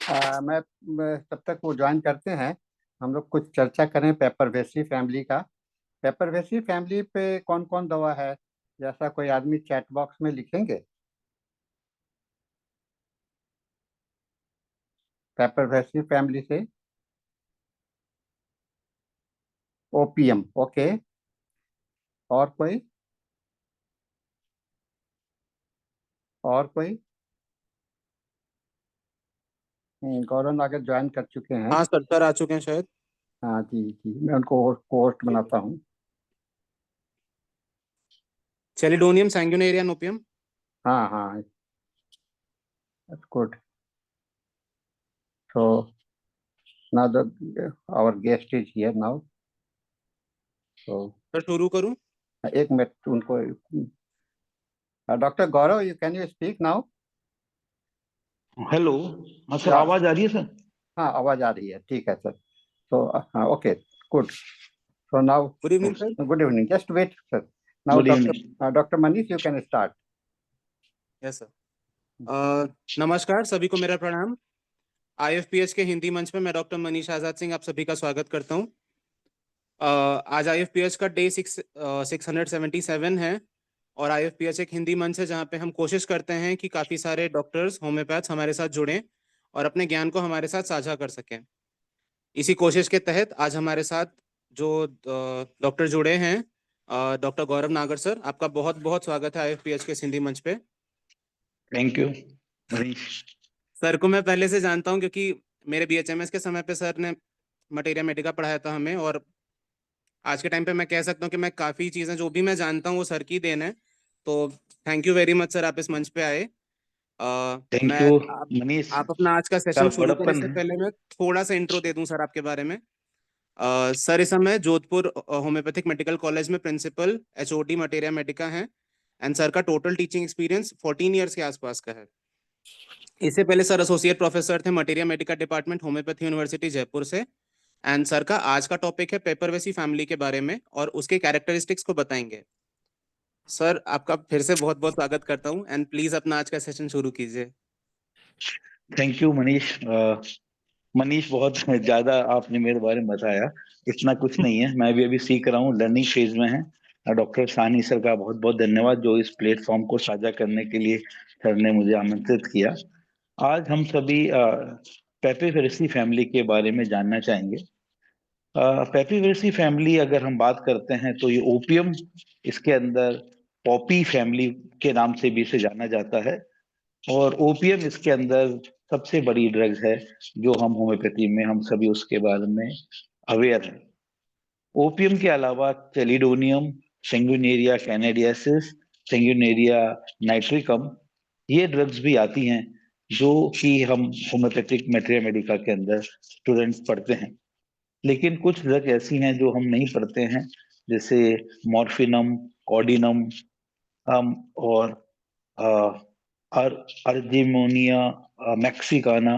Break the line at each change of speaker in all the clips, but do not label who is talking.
तब तक वो ज्वाइन करते हैं, हम लोग कुछ चर्चा करें पेपरवेसी फैमिली का। पेपरवेसी फैमिली पे कौन कौन दवा है, जैसा कोई आदमी चैट बॉक्स में लिखेंगे। पेपरवेसी फैमिली से ओपीएम, ओके। और कोई, और कोई? गौरव नागर ज्वाइन कर चुके हैं।
हाँ सर आ चुके हैं शायद।
हाँ जी जी, मैं उनको होस्ट बनाता हूँ।
Chelidonium sanguinaria opium.
हाँ हाँ, good. So now our guest is here now. So
sir शुरू करूँ?
एक मिनट उनको, doctor Gaurav, you can you speak now?
Hello. हाँ सर,
या,
आवाज आ रही है सर?
हाँ आवाज आ रही है, ठीक है सर। तो हाँ, okay, good. So now,
good evening sir.
Good evening, just wait sir. Now
good evening.
Doctor Manish, you can start.
Yes sir. नमस्कार सभी को, मेरा प्रणाम। आईएफपीएच के हिंदी मंच पे मैं डॉक्टर मनीष आजाद सिंह आप सभी का स्वागत करता हूँ। आज आईएफपीएच का डे 677 है और आईएफपीएच एक हिंदी मंच है जहाँ पे हम कोशिश करते हैं कि काफ़ी सारे डॉक्टर्स होम्योपैथ्स हमारे साथ जुड़ें और अपने ज्ञान को हमारे साथ साझा कर सकें। इसी कोशिश के तहत आज हमारे साथ जो डॉक्टर जुड़े हैं, डॉक्टर गौरव नागर सर, आपका बहुत बहुत स्वागत है आईएफपीएच के इस हिंदी मंच पे।
Thank you Manish.
सर को मैं पहले से जानता हूँ क्योंकि मेरे बीएचएमएस के समय पे सर ने मटेरिया मेडिका पढ़ाया था हमें, और आज के टाइम पे मैं कह सकता हूँ कि मैं काफ़ी चीज़ें जो भी मैं जानता हूँ वो सर की देन है। तो thank you very much sir, आप इस मंच पे आए।
थैंक
मैं
यू
आप,
मनीष।
आप अपना आज का
का
सेशन शुरू करने
बड़प्पन
से
है।
पहले मैं थोड़ा सा इंट्रो दे दूं सर आपके बारे में। सर इस समय जोधपुर होम्योपैथिक मेडिकल कॉलेज में प्रिंसिपल एचओडी मटेरिया मेडिका हैं, एंड सर का टोटल टीचिंग एक्सपीरियंस 14 ईयर्स के आसपास का है। इससे पहले सर एसोसिएट प्रोफेसर थे materia medica department homoeopathy university Jaipur से। एंड सर का आज का टॉपिक है पेपरवेसी फैमिली के बारे में और उसके कैरेक्टरिस्टिक्स को बताएंगे। सर आपका फिर से बहुत बहुत स्वागत करता हूँ, एंड प्लीज अपना आज का सेशन शुरू कीजिए।
Thank you Manish. मनीष, बहुत ज्यादा आपने मेरे बारे में बताया। इतना कुछ नहीं है, मैं भी अभी सीख रहा हूँ, लर्निंग फेज में है। डॉक्टर सानी सर का बहुत बहुत धन्यवाद जो इस प्लेटफॉर्म को साझा करने के लिए सर ने मुझे आमंत्रित किया। आज हम सभी पेपिफेरेसी फैमिली के बारे में जानना चाहेंगे। पेपिफेरेसी फैमिली अगर हम बात करते हैं तो ये ओपियम, इसके अंदर पॉपी फैमिली के नाम से भी इसे जाना जाता है। और ओपियम इसके अंदर सबसे बड़ी ड्रग है जो हम होम्योपैथी में हम सभी उसके बारे में अवेयर हैं। ओपियम के अलावा चेलिडोनियम, सेंगुइनेरिया कैनेडियसिस, सेंगुइनेरिया नाइट्रिकम, ये ड्रग्स भी आती हैं जो कि हम होम्योपैथिक मेटेरिया मेडिका के अंदर स्टूडेंट्स पढ़ते हैं। लेकिन कुछ ड्रग ऐसी हैं जो हम नहीं पढ़ते हैं, जैसे मॉर्फिनम, कॉर्डिनम, और और अर्जिमोनिया मैक्सिकाना,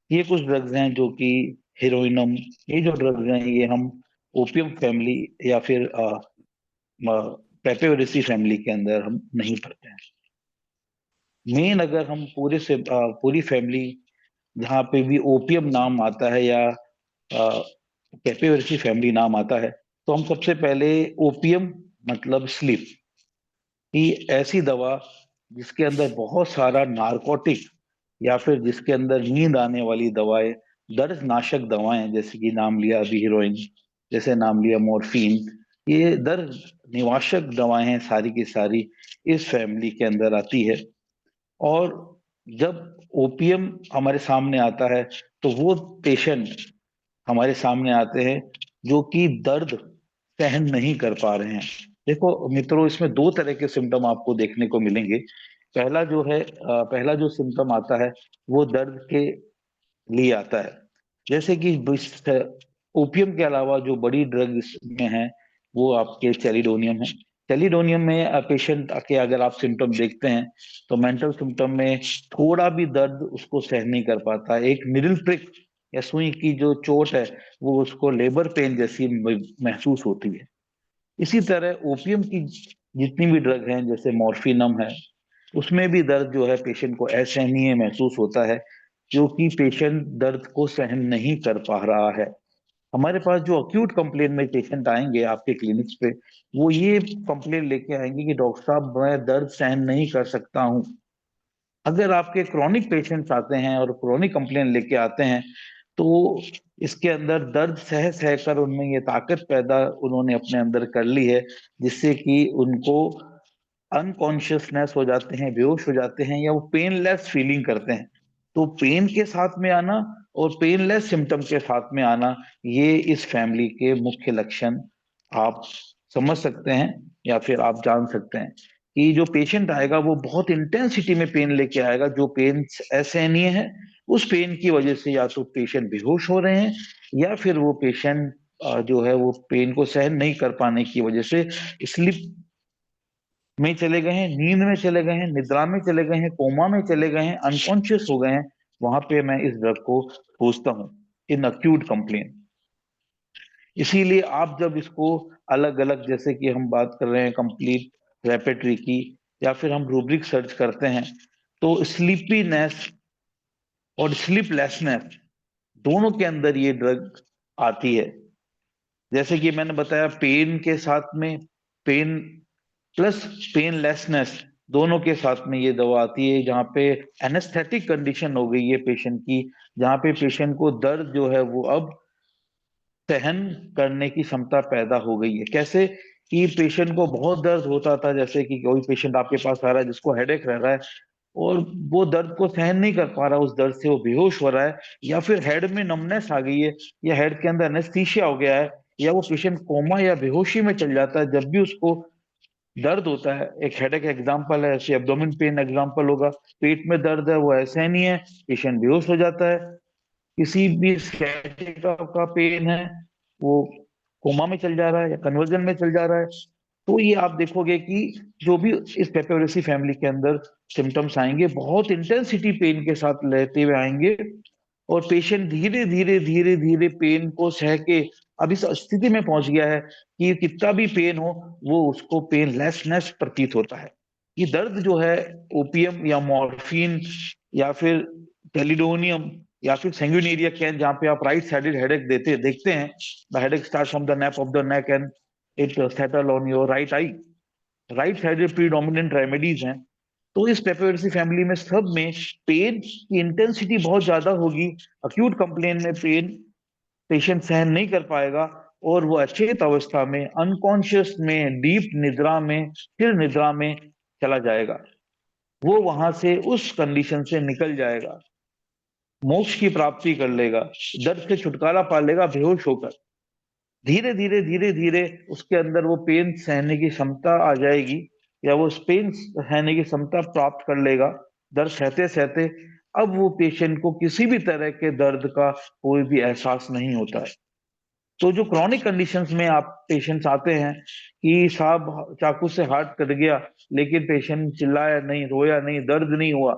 ये कुछ ड्रग्स हैं जो कि हेरोइनम, ये जो ड्रग्स हैं ये हम ओपियम फैमिली या फिर पेपेवरेसी फैमिली के अंदर हम नहीं पढ़ते हैं। मेन अगर हम पूरी फैमिली जहाँ पे भी ओपियम नाम आता है या पेपेवरेसी फैमिली नाम आता है तो हम सबसे पहले ओपियम मतलब स्लीप की ऐसी दवा जिसके अंदर बहुत सारा नारकोटिक या फिर जिसके अंदर नींद आने वाली दवाएं, दर्द नाशक दवाएं, जैसे कि नाम लिया अभी हीरोइन, जैसे नाम लिया मॉर्फिन, ये दर्द निवाशक दवाएं हैं, सारी की सारी इस फैमिली के अंदर आती है। और जब ओपियम हमारे सामने आता है तो वो पेशेंट हमारे सामने आते हैं जो कि दर्द सहन नहीं कर पा रहे हैं। देखो मित्रों, इसमें दो तरह के सिम्टम आपको देखने को मिलेंगे। पहला जो सिम्टम आता है वो दर्द के लिए आता है। जैसे कि ओपियम के अलावा जो बड़ी ड्रग इसमें है वो आपके चेलिडोनियम है। चेलिडोनियम में पेशेंट के अगर आप सिम्टम देखते हैं तो मेंटल सिम्टम में थोड़ा भी दर्द उसको सहन नहीं कर पाता। एक निडल प्रिक या सुई की जो चोट है वो उसको लेबर पेन जैसी महसूस होती है। इसी तरह ओपियम की जितनी भी ड्रग हैं, जैसे मॉर्फिनम है, उसमें भी दर्द जो है पेशेंट को असहनीय महसूस होता है। क्योंकि पेशेंट दर्द को सहन नहीं कर पा रहा है। हमारे पास जो अक्यूट कंप्लेन में पेशेंट आएंगे आपके क्लिनिक्स पे, वो ये कंप्लेन लेके आएंगे कि डॉक्टर साहब मैं दर्द सहन नहीं कर सकता हूँ। अगर आपके क्रॉनिक पेशेंट्स आते हैं और क्रॉनिक कंप्लेन लेके आते हैं, तो इसके अंदर दर्द सह सह कर उनमें ये ताकत पैदा उन्होंने अपने अंदर कर ली है, जिससे कि उनको अनकॉन्शियसनेस हो जाते हैं, बेहोश हो जाते हैं, या वो पेनलेस फीलिंग करते हैं। तो पेन के साथ में आना और पेनलेस सिम्टम के साथ में आना, ये इस फैमिली के मुख्य लक्षण आप समझ सकते हैं या फिर आप जान सकते हैं कि जो पेशेंट आएगा वो बहुत इंटेंसिटी में पेन लेके आएगा। जो पेन असहनीय है, उस पेन की वजह से या तो पेशेंट बेहोश हो रहे हैं, या फिर वो पेशेंट जो है वो पेन को सहन नहीं कर पाने की वजह से स्लिप में चले गए हैं, नींद में चले गए हैं, निद्रा में चले गए हैं, कोमा में चले गए हैं, अनकॉन्शियस हो गए हैं। वहां पे मैं इस ड्रग को सोचता हूँ इन अक्यूट कंप्लेन। इसीलिए आप जब इसको अलग अलग, जैसे कि हम बात कर रहे हैं कंप्लीट रेपेटरी की, या फिर हम रूब्रिक सर्च करते हैं, तो स्लीपीनेस और स्लीपलेसनेस दोनों के अंदर ये ड्रग आती है। जैसे कि मैंने बताया, पेन के साथ में पेन प्लस पेनलेसनेस दोनों के साथ में ये दवा आती है, जहाँ पे एनेस्थेटिक कंडीशन हो गई है पेशेंट की, जहाँ पे पेशेंट को दर्द जो है वो अब सहन करने की क्षमता पैदा हो गई है। कैसे कि पेशेंट को बहुत दर्द होता था, जैसे कि कोई पेशेंट आपके पास आ रहा है जिसको हेडेक रह रहा है और वो दर्द को सहन नहीं कर पा रहा, उस दर्द से वो बेहोश हो रहा है, या फिर हेड में नमनेस आ गई है, या हेड के अंदर एनेस्थीसिया हो गया है, या वो पेशेंट कोमा या बेहोशी में चल जाता है जब भी उसको दर्द होता है। एक हेडेक एग्जाम्पल है, ऐसे एब्डोमेन पेन एग्जाम्पल होगा। पेट में दर्द है, वो ऐसे नहीं है, पेशेंट बेहोश हो जाता है। किसी भी sciatica का पेन है, वो कोमा में चल जा रहा है या कन्वर्जन में चल जा रहा है। तो ये आप देखोगे कि जो भी इस पेपेरोसी फैमिली के अंदर सिम्टम्स आएंगे, बहुत इंटेंसिटी पेन के साथ लेते हुए आएंगे, और पेशेंट धीरे धीरे धीरे धीरे पेन को सह के अब इस स्थिति में पहुंच गया है कि कितना भी पेन हो वो उसको पेनलेसनेस प्रतीत होता है। ये दर्द जो है ओपियम या मॉर्फिन या फिर टेलिडोनियम या फिर सेंगुइनेरिया कैन, जहाँ पे आप राइट साइडेड हेडेक देखते हैं, the headache start from the nap of the neck and it settle on your right I, right sided predominant remedies हैं। तो इस पेपेरोसी फैमिली में सब में पेन की इंटेंसिटी बहुत ज्यादा होगी। अक्यूट कंप्लेन में पेन पेशेंट सहन नहीं कर पाएगा, और वो अचेत अवस्था में, अनकॉन्शियस में, डीप निद्रा में, फिर निद्रा में चला जाएगा। वो वहां से उस कंडीशन से निकल जाएगा, मोक्ष की प्राप्ति कर लेगा, दर्द से छुटकारा पा लेगा बेहोश होकर। धीरे धीरे धीरे धीरे उसके अंदर वो पेन सहने की क्षमता आ जाएगी, या वो पेन सहने की क्षमता प्राप्त कर लेगा दर्द सहते सहते। अब वो पेशेंट को किसी भी तरह के दर्द का कोई भी एहसास नहीं होता है। तो जो क्रॉनिक कंडीशंस में आप पेशेंट्स आते हैं कि साहब चाकू से हाथ कट गया, लेकिन पेशेंट चिल्लाया नहीं, रोया नहीं, दर्द नहीं हुआ,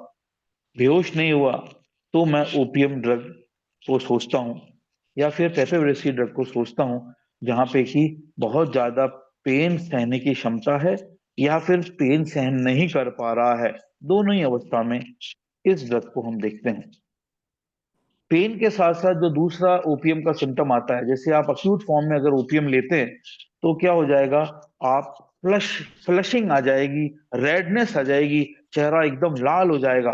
बेहोश नहीं हुआ, तो मैं ओपियम ड्रग को सोचता हूँ, या फिर पेपेवरेसी ड्रग को सोचता हूँ, जहाँ पे कि बहुत ज्यादा पेन सहने की क्षमता है, या फिर पेन सहन नहीं कर पा रहा है। दोनों ही अवस्था में इस ड्रग को हम देखते हैं। पेन के साथ साथ जो दूसरा ओपियम का सिम्टम आता है, जैसे आप अक्यूट फॉर्म में अगर ओपियम लेते हैं तो क्या हो जाएगा, आप फ्लशिंग आ जाएगी, रेडनेस आ जाएगी, चेहरा एकदम लाल हो जाएगा।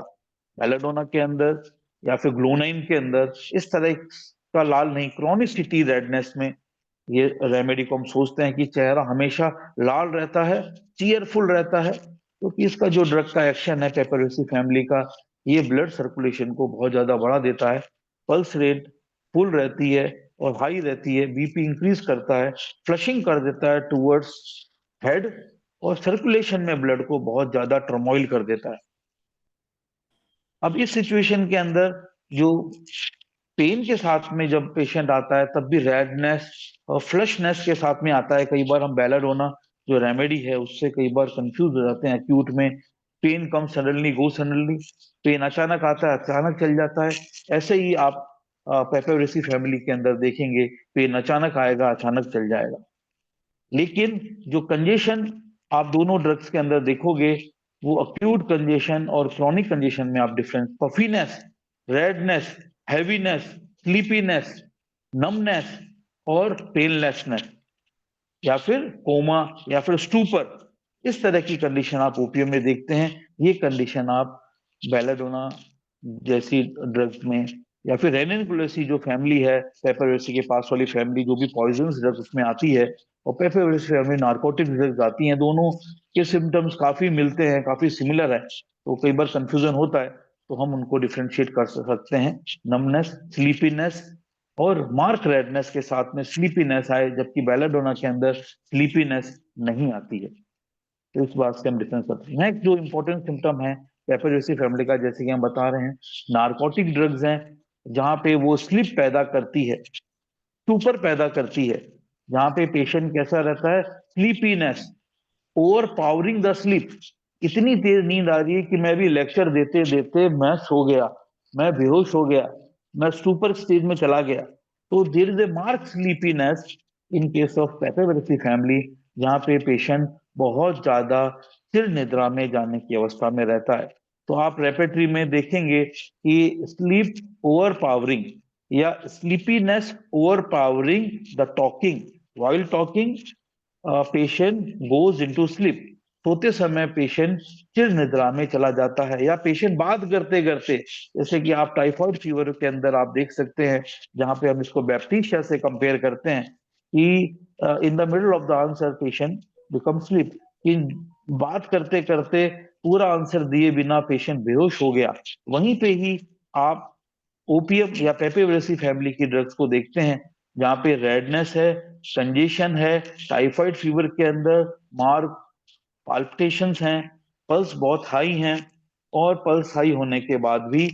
बेलाडोना के अंदर या फिर ग्लोनाइन के अंदर इस तरह का लाल नहीं, क्रॉनिसिटी रेडनेस में ये रेमेडी को हम सोचते हैं कि चेहरा हमेशा लाल रहता है, चीयरफुल रहता है, क्योंकि इसका जो ड्रग का एक्शन है पेपेरोसी फैमिली का, ये ब्लड सर्कुलेशन को बहुत ज्यादा बढ़ा देता है। पल्स रेट फुल रहती है और हाई रहती है, बीपी इंक्रीज करता है, फ्लशिंग कर देता है टूवर्ड्स हेड, और सर्कुलेशन में ब्लड को बहुत ज्यादा टर्मोइल कर देता है। अब इस सिचुएशन के अंदर जो पेन के साथ में जब पेशेंट आता है, तब भी रेडनेस और फ्लशनेस के साथ में आता है। कई बार हम बेलाडोना जो रेमेडी है उससे कई बार कंफ्यूज हो जाते हैं। एक्यूट में पेन कम सडनली गो सडनली, पेन अचानक आता है, अचानक चल जाता है। ऐसे ही आप पेपेवरेसी फैमिली के अंदर देखेंगे, पेन अचानक आएगा, अचानक चल जाएगा। लेकिन जो कंजेशन आप दोनों ड्रग्स के अंदर देखोगे, वो अक्यूट कंजेशन और क्रॉनिक कंजेशन में आप difference, puffiness redness, heaviness, sleepiness, numbness और पेनलेसनेस, या फिर कोमा, या फिर स्टूपर, इस तरह की कंडीशन आप ओपीएम में देखते हैं। ये कंडीशन आप बेलाडोना जैसी ड्रग्स में, या फिर रेनिनकुलेसी जो फैमिली है, पेपरवेसी के पास वाली फैमिली, जो भी पॉइजनस ड्रग्स उसमें आती है, और पेपरवेसी फैमिली नार्कोटिक ड्रग्स आती हैं, दोनों के सिम्टम्स काफी मिलते हैं, काफी सिमिलर है, तो कई बार कंफ्यूजन होता है, तो हम उनको डिफ्रेंशिएट कर सकते हैं। नमनेस, स्लीपीनेस और मार्क रेडनेस के साथ में स्लीपीनेस आए, जबकि बेलाडोना के अंदर स्लीपीनेस नहीं आती है। तो इस बात से हम डिफरेंस करते हैं। नेक्स्ट जो इंपॉर्टेंट सिम्टम है पेपरवेसी फैमिली का, जैसे कि हम बता रहे हैं, नार्कोटिक ड्रग्स हैं, जहां पे वो स्लिप पैदा करती है, स्टूपर पैदा करती है, जहां पे पेशेंट कैसा रहता है, sleepiness, over powering the sleep, इतनी तेज नींद आ रही है कि मैं भी लेक्चर देते देते मैं सो गया, मैं बेहोश हो गया, मैं सुपर स्टेज में चला गया। तो there is a mark sleepiness in case of papaveraceae family, जहाँ पे पेशेंट बहुत ज्यादा चिर निद्रा में जाने की अवस्था में रहता है। तो आप रेपेटरी में देखेंगे कि स्लीप ओवर पावरिंग या sleepiness over powering the talking, while talking patient goes into sleep, सोते समय पेशेंट चिर निद्रा में चला जाता है, या पेशेंट बात करते करते, जैसे कि आप टाइफाइड फीवर के अंदर आप देख सकते हैं, जहां पे हम इसको बैप्टीशिया से कंपेयर करते हैं कि in the middle of the answer patient become sleep, कि बात करते करते पूरा आंसर दिए बिना पेशेंट बेहोश हो गया। वहीं पे ही आप ओपीएम या पेपरवेसी फैमिली की ड्रग्स को देखते हैं, जहाँ पे रेडनेस है, कंजेशन है, टाइफाइड फीवर के अंदर मार्क पाल्पिटेशंस हैं, पल्स बहुत हाई हैं, और पल्स हाई होने के बाद भी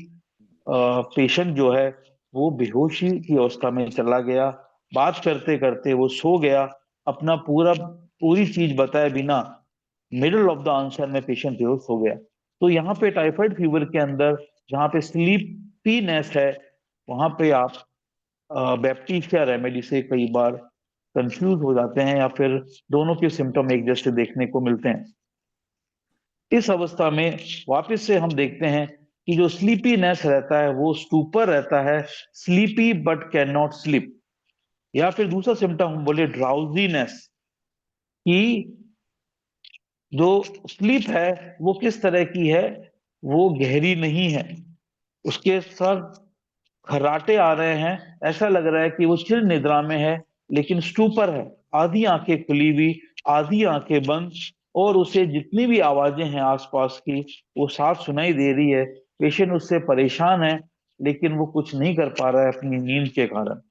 पेशेंट जो है वो बेहोशी की अवस्था में चला गया, बात करते करते वो सो गया, अपना पूरी चीज बताए बिना मिडल ऑफ द आंसर में पेशेंट बेहोश हो गया। तो यहाँ पे टाइफाइड फीवर के अंदर जहाँ पे स्लीपीनेस है, वहां पे आप बैप्टीशिया रेमेडी से कई बार कंफ्यूज हो जाते हैं, या फिर दोनों के सिम्टम एक जैसे देखने को मिलते हैं। इस अवस्था में वापस से हम देखते हैं कि जो स्लीपीनेस रहता है वो स्टूपर रहता है, sleepy but can not sleep, या फिर दूसरा सिम्टम हम बोले ड्राउजीनेस, कि जो स्लीप है वो किस तरह की है, वो गहरी नहीं है, उसके सर खर्राटे आ रहे हैं, ऐसा लग रहा है कि वो चिर निद्रा में है, लेकिन स्टूपर है, आधी आंखें खुली हुई, आधी आंखें बंद, और उसे जितनी भी आवाजें हैं आसपास की वो साफ सुनाई दे रही है। पेशेंट उससे परेशान है, लेकिन वो कुछ नहीं कर पा रहा है अपनी नींद के कारण।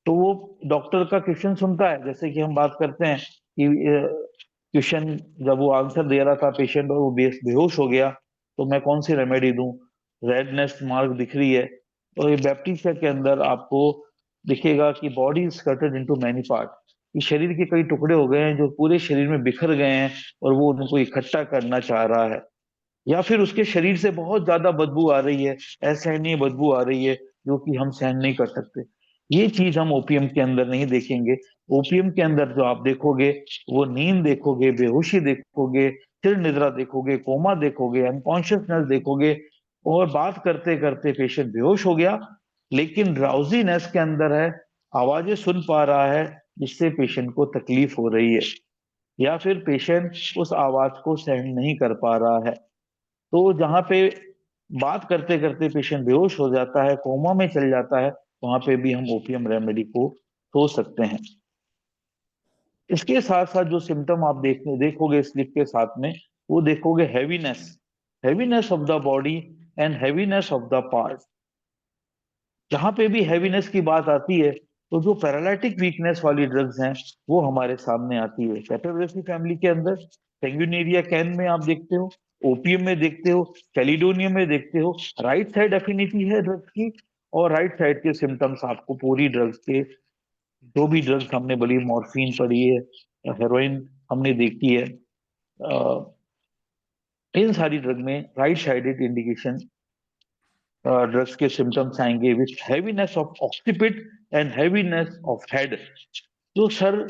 तो वो डॉक्टर का क्वेश्चन सुनता है, जैसे कि हम बात करते हैं कि क्वेश्चन जब वो आंसर दे रहा था पेशेंट और वो बेहोश हो गया, तो मैं कौन सी रेमेडी दूं, रेडनेस मार्क दिख रही है, और ये बैप्टीशिया के अंदर आपको दिखेगा कि body is कटेड into many part, कि शरीर के कई टुकड़े हो गए हैं जो पूरे शरीर में बिखर गए हैं, और वो उनको इकट्ठा करना चाह रहा है, या फिर उसके शरीर से बहुत ज्यादा बदबू आ रही है, असहनीय बदबू आ रही है, जो कि हम सहन नहीं कर सकते। ये चीज हम ओपीएम के अंदर नहीं देखेंगे। ओपीएम के अंदर जो आप देखोगे वो नींद देखोगे, बेहोशी देखोगे, चिर निद्रा देखोगे, कोमा देखोगे, अनकॉन्शियसनेस देखोगे, और बात करते करते पेशेंट बेहोश हो गया, लेकिन ड्राउजीनेस के अंदर है, आवाजें सुन पा रहा है, जिससे पेशेंट को तकलीफ हो रही है, या फिर पेशेंट उस आवाज को सहन नहीं कर पा रहा है। तो जहां पे बात करते करते पेशेंट बेहोश हो जाता है, कोमा में चल जाता है, वहां पे भी हम ओपीएम रेमेडी को सोच सकते हैं। इसके साथ साथ जो सिम्टम आप देखोगे स्लीप के साथ में, वो देखोगे heaviness, heaviness of the body and heaviness of the part. जहां पे भी हैवीनेस की बात आती है, तो जो पैरालिटिक वीकनेस वाली ड्रग्स हैं वो हमारे सामने आती है। पेपरवेसी फैमिली के अंदर सैंग्यूनेरिया कैन में आप देखते हो, ओपीएम में देखते हो, कैलिडोनियम में देखते हो, राइट साइड एफिनिटी है ड्रग्स की, और राइट साइड के सिम्टम्स आपको पूरी ड्रग्स के, जो भी ड्रग्स हमने बोली, मॉर्फिन पड़ी है, हेरोइन हमने देखी है, इन सारी ड्रग में राइट साइडेड इंडिकेशन ड्रग्स के सिम्टम्स आएंगे, which heaviness of occiput and heaviness of head. जो सर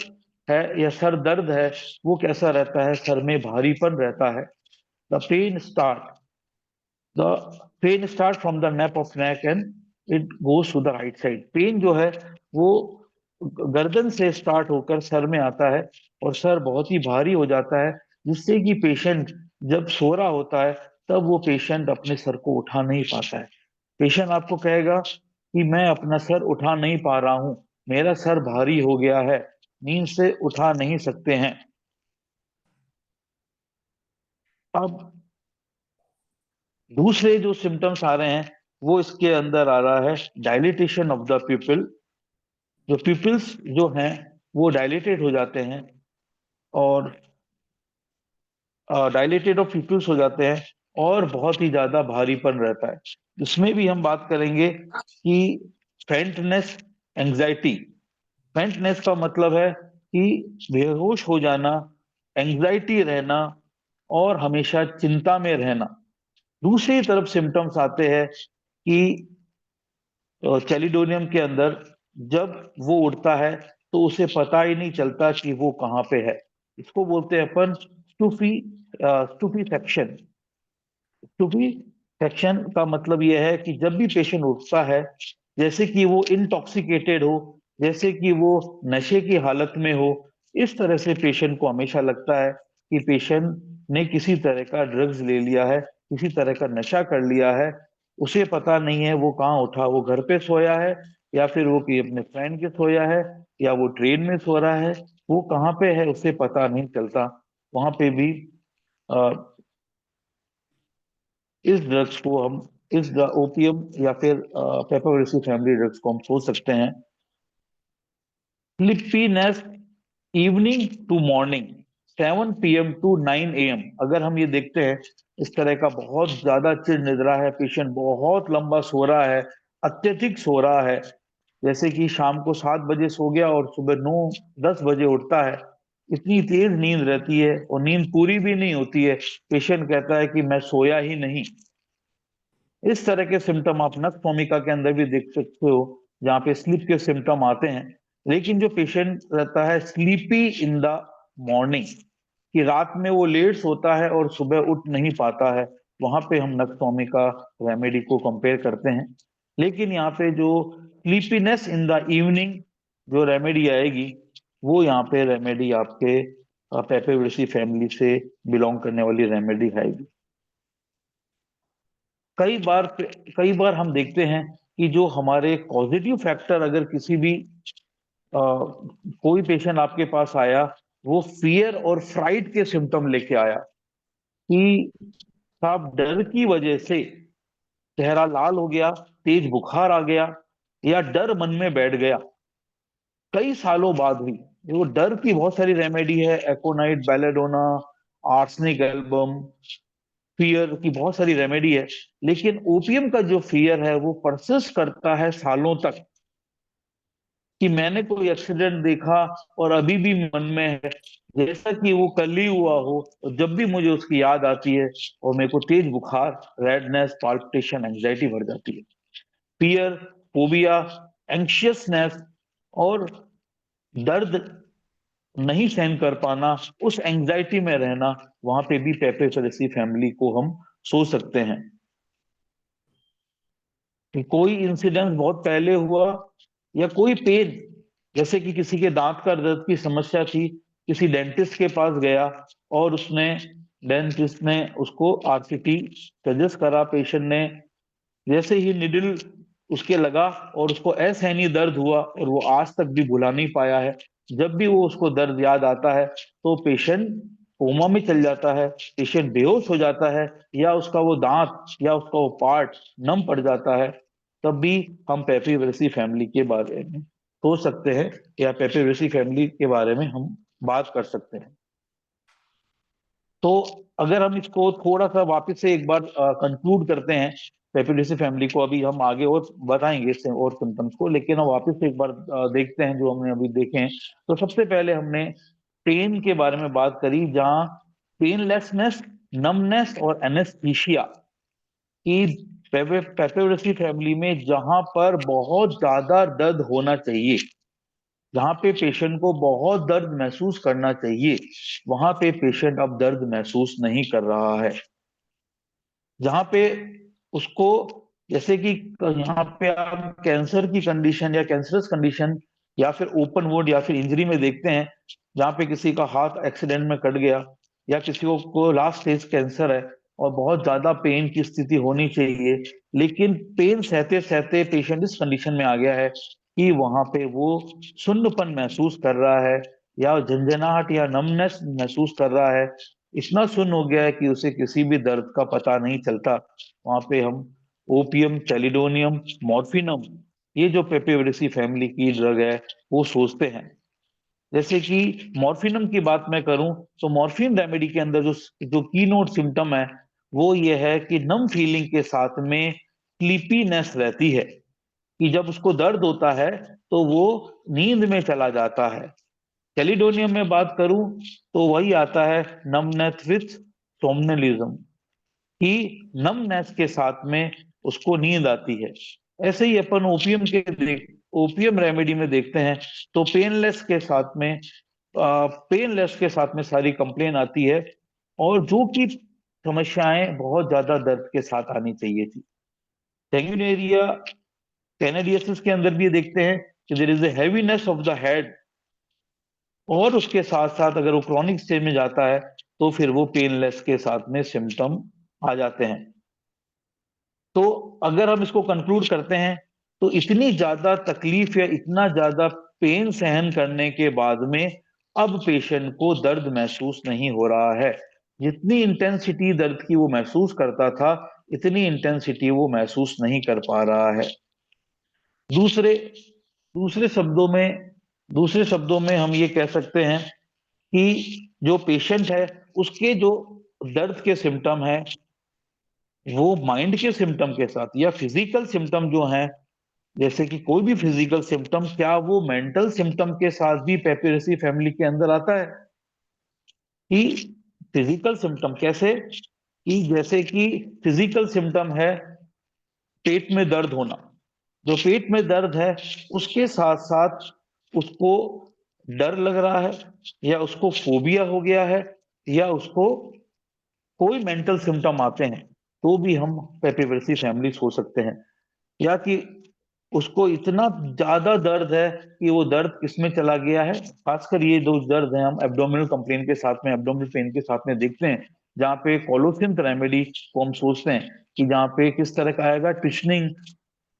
है या सर दर्द है वो कैसा रहता है, सर में भारीपन रहता है, the pain start the pain starts from the nape of neck and it goes to the right side. Pen जो है वो गर्दन से स्टार्ट होकर सर में आता है और सर बहुत ही भारी हो जाता है, जिससे कि पेशेंट जब सो रहा होता है तब वो पेशेंट अपने सर को उठा नहीं पाता है। पेशेंट आपको कहेगा कि मैं अपना सर उठा नहीं पा रहा हूं, मेरा सर भारी हो गया है, नींद से उठा नहीं सकते हैं। अब दूसरे जो सिम्टम्स आ रहे हैं वो इसके अंदर आ रहा है डायलिटेशन ऑफ द प्यूपिल। जो प्यूपिल्स जो हैं वो डायलेटेड हो जाते हैं और डायलेटेड ऑफ प्यूपिल्स हो जाते हैं और बहुत ही ज्यादा भारीपन रहता है। इसमें भी हम बात करेंगे कि फेंटनेस, एंजाइटी। फेंटनेस का मतलब है कि बेहोश हो जाना, एंजाइटी रहना और हमेशा चिंता में रहना। दूसरी तरफ सिम्टम्स आते हैं कि चैलिडोनियम के अंदर जब वो उड़ता है तो उसे पता ही नहीं चलता कि वो कहाँ पे है। इसको बोलते हैं अपन स्टूफीफैक्शन। स्टूफीफैक्शन का मतलब यह है कि जब भी पेशेंट उठता है, जैसे कि वो इंटॉक्सिकेटेड हो, जैसे कि वो नशे की हालत में हो, इस तरह से पेशेंट को हमेशा लगता है कि पेशेंट ने किसी तरह का ड्रग्स ले लिया है, किसी तरह का नशा कर लिया है। उसे पता नहीं है वो कहाँ उठा, वो घर पे सोया है या फिर वो कि अपने फ्रेंड के सोया है या वो ट्रेन में सो रहा है, वो कहाँ पे है उसे पता नहीं चलता। वहां पे भी इस ड्रग्स को हम इस ओपियम या फिर पेपरवेसी फैमिली ड्रग्स को हम सोच सकते हैं। Sleepiness evening to morning 7 PM to 9 AM। अगर हम ये देखते हैं इस तरह का बहुत ज्यादा चिड़ निद्रा है, पेशेंट बहुत लंबा सो रहा है, अत्यधिक सो रहा है, जैसे कि शाम को 7 बजे सो गया और सुबह 9-10 बजे उठता है, इतनी तेज नींद रहती है और नींद पूरी भी नहीं होती है, पेशेंट कहता है कि मैं सोया ही नहीं। इस तरह के सिम्टम आप नक्स भूमिका के अंदर भी देख सकते हो, जहाँ पे स्लीप के सिम्टम आते हैं। लेकिन जो पेशेंट रहता है स्लीपी इन द मॉर्निंग, कि रात में वो लेट सोता है और सुबह उठ नहीं पाता है, वहां पे हम नक्स भूमिका रेमेडी को कंपेयर करते हैं। लेकिन यहाँ पे जो स्लीपीनेस इन द इवनिंग जो रेमेडी आएगी, वो यहाँ पे रेमेडी आपके पेपेवेसी फैमिली से बिलोंग करने वाली रेमेडी आएगी। कई बार हम देखते हैं कि जो हमारे पॉजिटिव फैक्टर, अगर किसी भी कोई पेशेंट आपके पास आया, वो फियर और फ्राइट के सिम्टम लेके आया कि साहब डर की वजह से चेहरा लाल हो गया, तेज बुखार आ गया या डर मन में बैठ गया, कई सालों बाद भी। वो डर की बहुत सारी रेमेडी है, एकोनाइट, बेलेडोना, आर्सेनिक एल्बम, फियर की बहुत सारी रेमेडी है। लेकिन ओपियम का जो फियर है वो परसिस्ट करता है सालों तक, कि मैंने कोई एक्सीडेंट देखा और अभी भी मन में है, जैसा कि वो कल ही हुआ हो, और जब भी मुझे उसकी याद आती है और मेरे को तेज बुखार, रेडनेस, पाल्पिटेशन, एंजाइटी बढ़ जाती है। फियर, फोबिया, एंशियसनेस और दर्द नहीं सहन कर पाना, उस एंजाइटी में रहना, वहां पे भी पेपेफेरेसी फैमिली को हम सोच सकते हैं। कि कोई इंसिडेंट बहुत पहले हुआ या कोई पेन, जैसे कि किसी के दांत का दर्द की समस्या थी, किसी डेंटिस्ट के पास गया और डेंटिस्ट ने उसको आरसीटी सजेस्ट करा, पेशेंट ने जैसे ही निडल उसके लगा और उसको असहनीय दर्द हुआ और वो आज तक भी भुला नहीं पाया है। जब भी वो उसको दर्द याद आता है तो पेशेंट कोमा में चल जाता है, पेशेंट बेहोश हो जाता है या उसका वो दांत या उसका वो पार्ट नम पड़ जाता है। तब भी हम पेपीवेसी फैमिली के बारे में सोच सकते हैं या पेपीवेसी फैमिली के बारे में हम बात कर सकते हैं। तो अगर हम इसको थोड़ा सा वापस से एक बार कंक्लूड करते हैं, पेपिडेसी फैमिली को अभी हम आगे और बताएंगे इससे और सिम्टम्स को, लेकिन हम वापस से एक बार देखते हैं जो हमने अभी देखे हैं। तो सबसे पहले हमने पेन के बारे में बात करी, जहाँ पेनलेसनेस, नमनेस और एनेस्थीसिया की पेपिडेसी फैमिली में जहां पर बहुत ज्यादा दर्द होना चाहिए, जहां पे पेशेंट को बहुत दर्द महसूस करना चाहिए, वहां पे पेशेंट अब दर्द महसूस नहीं कर रहा है। जहां पे उसको, जैसे कि यहाँ पे आप कैंसर की कंडीशन या कैंसरस कंडीशन या फिर ओपन वुंड या फिर इंजरी में देखते हैं, जहाँ पे किसी का हाथ एक्सीडेंट में कट गया या किसी को लास्ट स्टेज कैंसर है और बहुत ज्यादा पेन की स्थिति होनी चाहिए, लेकिन पेन सहते सहते पेशेंट इस कंडीशन में आ गया है कि वहां पे वो सुन्नपन महसूस कर रहा है या झंझनाहट या नमनेस महसूस कर रहा है, इतना सुन्न हो गया है कि उसे किसी भी दर्द का पता नहीं चलता। वहां पे हम ओपियम, चैलिडोनियम, मॉर्फिनम, ये जो पेपिवरेसी फैमिली की ड्रग है वो सोचते हैं। जैसे कि मॉर्फिनम की बात मैं करूं तो मॉर्फिन रेमेडी के अंदर जो जो कीनोट सिम्टम है वो ये है कि नम फीलिंग के साथ में स्लीपीनेस रहती है, कि जब उसको दर्द होता है तो वो नींद में चला जाता है। कैलिडोनियम में बात करूं तो वही आता है नमनेस विथ सोमनलिज्म, कि नमनेस के साथ में उसको नींद आती है। ऐसे ही अपन ओपियम रेमेडी में देखते हैं तो पेनलेस के साथ में सारी कंप्लेन आती है, और जो कि समस्याएं बहुत ज्यादा दर्द के साथ आनी चाहिए थी। टेंगुनेरिया कैनेडियसिस के अंदर भी ये देखते हैं कि there is a heaviness of the head, और उसके साथ साथ अगर वो क्रॉनिक स्टेज में जाता है तो फिर वो पेनलेस के साथ में सिम्टम आ जाते हैं। तो अगर हम इसको कंक्लूड करते हैं तो इतनी ज्यादा तकलीफ या इतना ज्यादा पेन सहन करने के बाद में अब पेशेंट को दर्द महसूस नहीं हो रहा है। जितनी इंटेंसिटी दर्द की वो महसूस करता था इतनी इंटेंसिटी वो महसूस नहीं कर पा रहा है। दूसरे दूसरे शब्दों में दूसरे शब्दों में हम ये कह सकते हैं कि जो पेशेंट है उसके जो दर्द के सिम्टम है वो माइंड के सिम्टम के साथ या फिजिकल सिम्टम जो है, जैसे कि कोई भी फिजिकल सिम्टम, क्या वो मेंटल सिम्टम के साथ भी पेपिरेसी फैमिली के अंदर आता है? कि फिजिकल सिम्टम कैसे, कि जैसे कि फिजिकल सिम्टम है पेट में दर्द होना, जो पेट में दर्द है उसके साथ साथ उसको डर लग रहा है या उसको फोबिया हो गया है या उसको कोई मेंटल सिम्टम आते हैं, तो भी हम पेपिवेसी फैमिली हो सकते हैं। या कि उसको इतना ज्यादा दर्द है कि वो दर्द किसमें चला गया है, खासकर ये दो दर्द है हम एब्डोमिनल कंप्लेन के साथ में, एब्डोमिनल पेन के साथ में देखते हैं, जहाँ पे कोलोसिंथ रेमेडी को हम सोचते हैं कि जहाँ पे किस तरह का आएगा,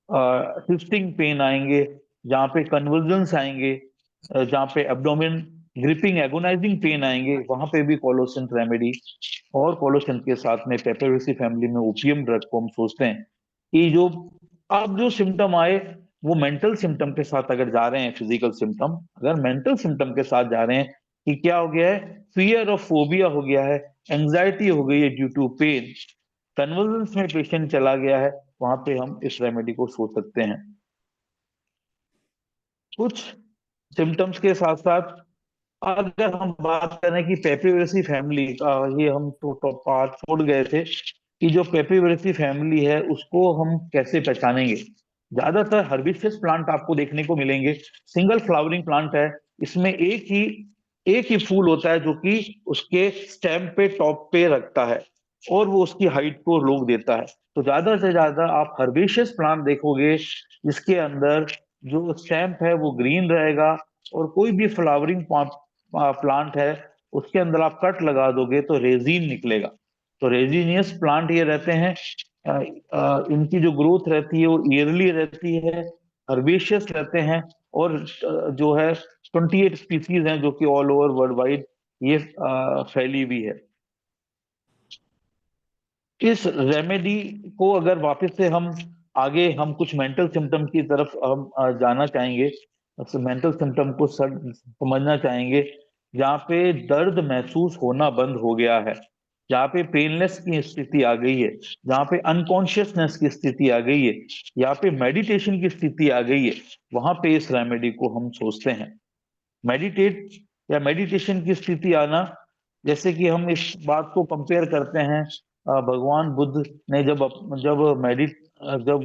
ट्विस्टिंग पेन आएंगे, जहाँ पे कन्वर्जन्स आएंगे, जहाँ पे एब्डोमिन ग्रिपिंग एगोनाइजिंग पेन आएंगे, वहां पे भी कोलोसिंथ रेमेडी और कोलोसिंथ के साथ में पेपिवेसी फैमिली में ओपियम ड्रग को हम सोचते हैं कि जो अब जो सिम्टम आए वो मेंटल सिम्टम के साथ अगर जा रहे हैं, फिजिकल सिम्टम अगर मेंटल सिम्टम के साथ जा रहे हैं, कि क्या हो गया है, फियर ऑफ फोबिया हो गया है, एंजाइटी हो गई है ड्यू टू पेन, कन्वर्जेंस में पेशेंट चला गया है, वहां पे हम इस रेमेडी को सोच सकते हैं। कुछ सिम्टम्स के साथ साथ अगर हम बात करें कि पेपिवेसी फैमिली का, ये हम तो पार्ट छोड़ गए थे कि जो पेपिवेसी फैमिली है उसको हम कैसे पहचानेंगे। ज्यादातर हर्बिशियस प्लांट आपको देखने को मिलेंगे, सिंगल फ्लावरिंग प्लांट है, इसमें एक ही फूल होता है जो कि उसके स्टेम पे टॉप पे रखता है और वो उसकी हाइट को रोक देता है। तो ज्यादा से ज्यादा आप हर्बिशियस प्लांट देखोगे जिसके अंदर जो स्टेम्प है वो ग्रीन रहेगा, और कोई भी फ्लावरिंग प्लांट है उसके अंदर आप कट लगा दोगे तो रेजिन निकलेगा। तो रेजिनियस प्लांट ये रहते हैं, इनकी जो ग्रोथ रहती है वो ईयरली रहती है, हर्बेशियस रहते हैं, और जो है 28 स्पीसीज हैं जो कि ऑल ओवर वर्ल्ड वाइड ये फैली हुई है। इस रेमेडी को अगर वापस से हम आगे हम कुछ मेंटल सिम्टम की तरफ हम जाना चाहेंगे, मेंटल सिम्टम को समझना चाहेंगे, जहाँ पे दर्द महसूस होना बंद हो गया है, जहाँ पे पेनलेस की स्थिति आ गई है, जहाँ पे अनकॉन्शियसनेस की स्थिति आ गई है, यहाँ पे मेडिटेशन की स्थिति आ गई है, वहां पे इस रेमेडी को हम सोचते हैं। मेडिटेट या मेडिटेशन की स्थिति आना, जैसे कि हम इस बात को कंपेयर करते हैं, भगवान बुद्ध ने जब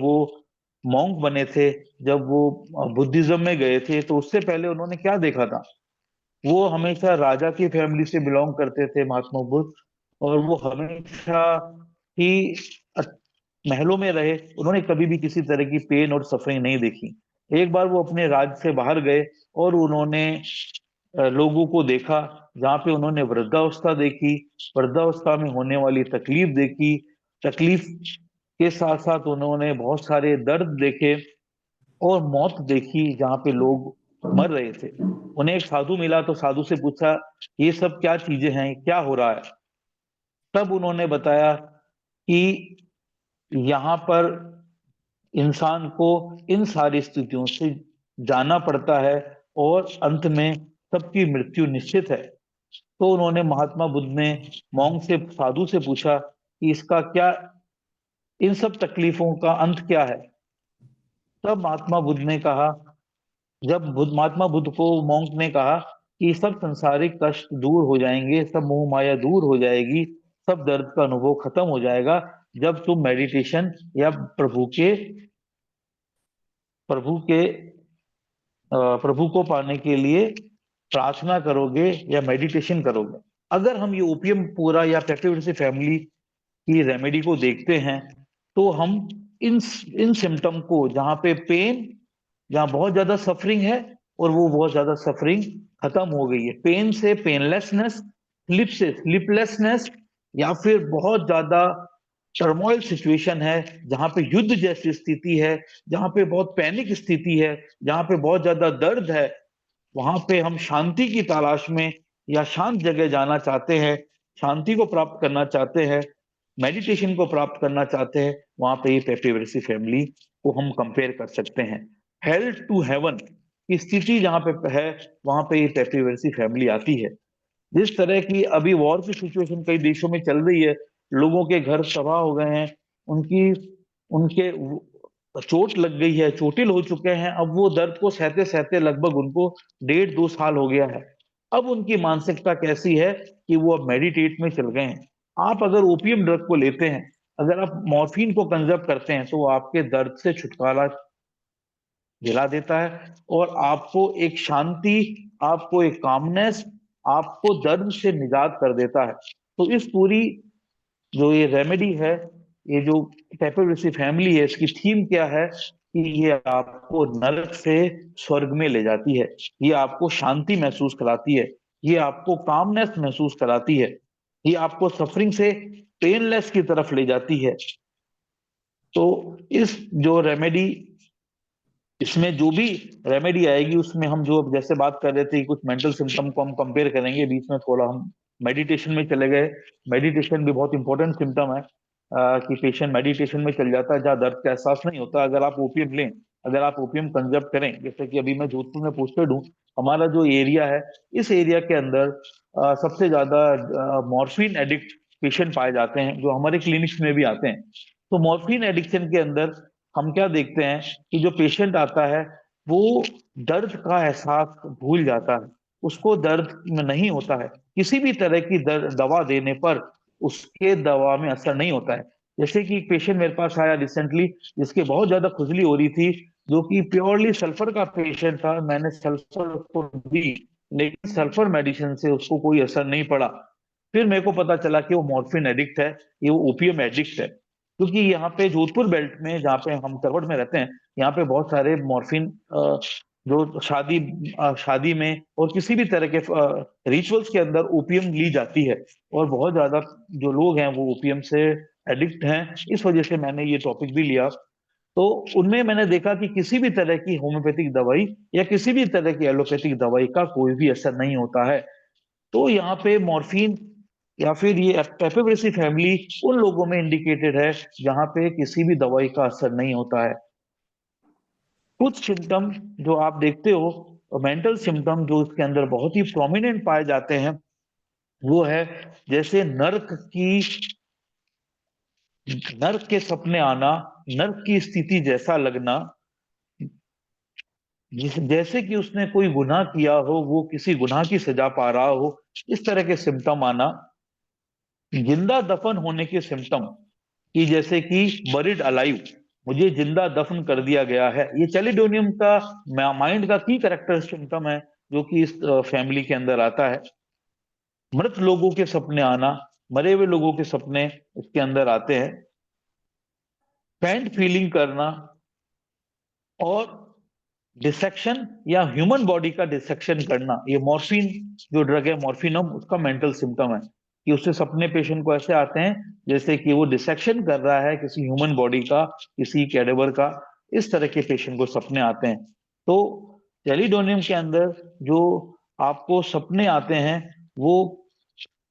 वो मॉन्क बने थे, जब वो बुद्धिज्म में गए थे, तो उससे पहले उन्होंने क्या देखा था, वो हमेशा राजा की फैमिली से बिलोंग करते थे महात्मा बुद्ध, और वो हमेशा ही महलों में रहे, उन्होंने कभी भी किसी तरह की पेन और सफरिंग नहीं देखी। एक बार वो अपने राज्य से बाहर गए और उन्होंने लोगों को देखा, जहाँ पे उन्होंने वृद्धावस्था देखी, वृद्धावस्था में होने वाली तकलीफ देखी, तकलीफ के साथ साथ उन्होंने बहुत सारे दर्द देखे और मौत देखी, जहाँ पे लोग मर रहे थे। उन्हें एक साधु मिला तो साधु से पूछा, ये सब क्या चीजें हैं, क्या हो रहा है? तब उन्होंने बताया कि यहाँ पर इंसान को इन सारी स्थितियों से जाना पड़ता है और अंत में सबकी मृत्यु निश्चित है। तो उन्होंने महात्मा बुद्ध ने मॉन्क से, साधु से पूछा कि इसका क्या, इन सब तकलीफों का अंत क्या है? तब महात्मा बुद्ध ने कहा, महात्मा बुद्ध को मॉन्क ने कहा कि सब संसारिक कष्ट दूर हो जाएंगे, सब मोह माया दूर हो जाएगी, सब दर्द का अनुभव खत्म हो जाएगा जब तुम मेडिटेशन या प्रभु को पाने के लिए प्रार्थना करोगे या मेडिटेशन करोगे। अगर हम ये ओपियम पूरा या पेप्टिवरेसी फैमिली की रेमेडी को देखते हैं तो हम इन सिम्टम को, जहाँ पे पेन, जहाँ बहुत ज्यादा सफरिंग है और वो बहुत ज्यादा सफरिंग खत्म हो गई है, पेन से पेनलेसनेस, स्लिप से स्लिपलेसनेस, या फिर बहुत ज्यादा टर्मोइल सिचुएशन है, जहाँ पे युद्ध जैसी स्थिति है, जहाँ पे बहुत पैनिक स्थिति है, जहाँ पे बहुत ज्यादा दर्द है, वहां पे हम शांति की तलाश में या शांत जगह जाना चाहते हैं, शांति को प्राप्त करना चाहते हैं, मेडिटेशन को प्राप्त करना चाहते हैं, वहां पे ये पेप्टिवरेसी फैमिली को हम कंपेयर कर सकते हैं। हेल टू हेवन की स्थिति जहाँ पे है, वहां पे ये पेप्टिवरेसी फैमिली आती है। जिस तरह की अभी वॉर की सिचुएशन कई देशों में चल रही है, लोगों के घर तबाह हो गए हैं, उनकी उनके चोट लग गई है, चोटिल हो चुके हैं, अब वो दर्द को सहते सहते लगभग उनको 1.5-2 साल हो गया है। अब उनकी मानसिकता कैसी है कि वो अब मेडिटेट में चल गए हैं। आप अगर ओपियम ड्रग को लेते हैं, अगर आप मॉर्फिन को कंजर्व करते हैं, तो वो आपके दर्द से छुटकारा दिला देता है और आपको एक शांति, आपको एक कामनेस, आपको दर्द से निजात कर देता है। तो इस पूरी जो ये रेमेडी है, ये जो पेप्टिवरेसी फैमिली है, इसकी थीम क्या है कि ये आपको नरक से स्वर्ग में ले जाती है, ये आपको शांति महसूस कराती है, ये आपको कामनेस महसूस कराती है, ये आपको सफरिंग से पेनलेस की तरफ ले जाती है। तो इस जो रेमेडी, इसमें जो भी रेमेडी आएगी उसमें हम जो अब जैसे बात कर रहे थे, कुछ मेंटल सिम्टम को हम कंपेयर करेंगे, बीच में थोड़ा हम मेडिटेशन में चले गए। मेडिटेशन भी बहुत इंपॉर्टेंट सिम्टम है कि पेशेंट मेडिटेशन में चल जाता है जहाँ दर्द का एहसास नहीं होता। अगर आप ओपियम लें, अगर आप ओपियम कंजर्व करें, जैसे कि अभी मैं जोधपुर में पोस्टेड हूँ, हमारा जो एरिया है, इस एरिया के अंदर सबसे ज्यादा मॉर्फिन एडिक्ट पेशेंट पाए जाते हैं, जो हमारे क्लिनिक्स में भी आते हैं। तो मॉर्फिन एडिक्शन के अंदर हम क्या देखते हैं कि जो पेशेंट आता है वो दर्द का एहसास भूल जाता है, उसको दर्द में नहीं होता है, किसी भी तरह की दवा देने पर उसके दवा में असर नहीं होता है। जैसे कि एक पेशेंट मेरे पास आया रिसेंटली, जिसके बहुत ज्यादा खुजली हो रही थी, जो कि प्योरली सल्फर का पेशेंट था। मैंने सल्फर को दी, लेकिन सल्फर मेडिसिन से उसको कोई असर नहीं पड़ा। फिर मेरे को पता चला कि वो मॉर्फिन एडिक्ट है, ये वो ओपियम एडिक्ट है। क्योंकि यहाँ पे जोधपुर बेल्ट में, जहाँ पे हम करवट में रहते हैं, यहाँ पे बहुत सारे मॉर्फिन जो शादी में और किसी भी तरह के रिचुअल्स के अंदर ओपियम ली जाती है, और बहुत ज्यादा जो लोग हैं वो ओपियम से एडिक्ट हैं। इस वजह से मैंने ये टॉपिक भी लिया। तो उनमें मैंने देखा कि किसी भी तरह की होम्योपैथिक दवाई या किसी भी तरह की एलोपैथिक दवाई का कोई भी असर नहीं होता है। तो यहाँ पे मॉर्फिन या फिर ये पेप्टिवरेसी फैमिली उन लोगों में इंडिकेटेड है जहां पे किसी भी दवाई का असर नहीं होता है। कुछ सिम्टम जो आप देखते हो, मेंटल सिम्टम जो इसके अंदर बहुत ही प्रोमिनेंट पाए जाते हैं, वो है जैसे नर्क के सपने आना, नर्क की स्थिति जैसा लगना, जैसे कि उसने कोई गुनाह किया हो, वो किसी गुनाह की सजा पा रहा हो, इस तरह के सिम्टम आना। जिंदा दफन होने के सिम्टम, कि जैसे कि बरिड अलाइव, मुझे जिंदा दफन कर दिया गया है, ये चैलिडोनियम का माइंड का की कैरेक्टर सिम्टम है जो कि इस फैमिली के अंदर आता है। मृत लोगों के सपने आना, मरे हुए लोगों के सपने इसके अंदर आते हैं। फैंट फीलिंग करना और डिसेक्शन या ह्यूमन बॉडी का डिसेक्शन करना, ये मॉर्फिन जो ड्रग है मॉर्फिनम, उसका मेंटल सिम्टम है कि उससे सपने पेशेंट को ऐसे आते हैं जैसे कि वो डिसेक्शन कर रहा है किसी ह्यूमन बॉडी का, किसी कैडेवर का। इस तरह के पेशेंट को सपने आते हैं। तो टेलीडोनियम के अंदर जो आपको सपने आते हैं वो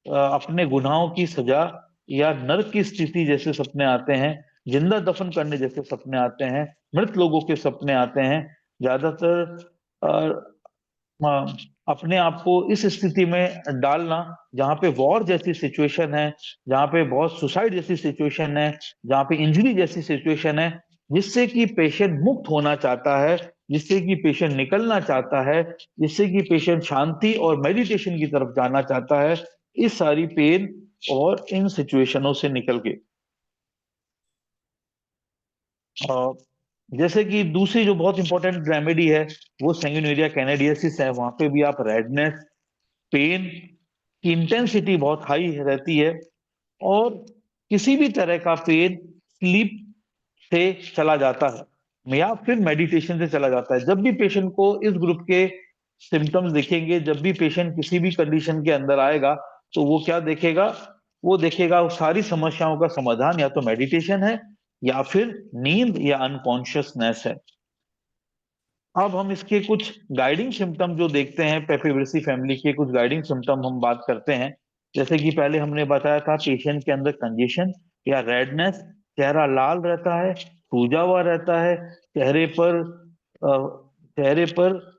अपने गुनाहों की सजा या नरक की स्थिति जैसे सपने आते हैं, जिंदा दफन करने जैसे सपने आते हैं, मृत लोगों के सपने आते हैं। ज्यादातर अपने आप को इस स्थिति में डालना जहाँ पे वॉर जैसी सिचुएशन है, जहाँ पे बहुत सुसाइड जैसी सिचुएशन है, जहाँ पे इंजरी जैसी सिचुएशन है, जिससे कि पेशेंट मुक्त होना चाहता है, जिससे कि पेशेंट निकलना चाहता है, जिससे कि पेशेंट शांति और मेडिटेशन की तरफ जाना चाहता है, इस सारी पेन और इन सिचुएशनों से निकल के। जैसे कि दूसरी जो बहुत इंपॉर्टेंट रेमेडी है वो सैंगुइनिरिया कैनाडियसिस है। वहां पे भी आप रेडनेस, पेन की इंटेंसिटी बहुत हाई रहती है और किसी भी तरह का पेन स्लीप से चला जाता है या फिर मेडिटेशन से चला जाता है। जब भी पेशेंट को इस ग्रुप के सिम्टम्स दिखेंगे, जब भी पेशेंट किसी भी कंडीशन के अंदर आएगा तो वो क्या देखेगा, वो देखेगा सारी समस्याओं का समाधान या तो मेडिटेशन है या फिर नींद या अनकॉन्शियसनेस है। अब हम इसके कुछ गाइडिंग सिम्टम जो देखते हैं, पेपिवेरेसी फैमिली के कुछ गाइडिंग सिम्टम हम बात करते हैं। जैसे कि पहले हमने बताया था पेशेंट के अंदर कंजेशन या रेडनेस, चेहरा लाल रहता है, सूजा हुआ रहता है, चेहरे पर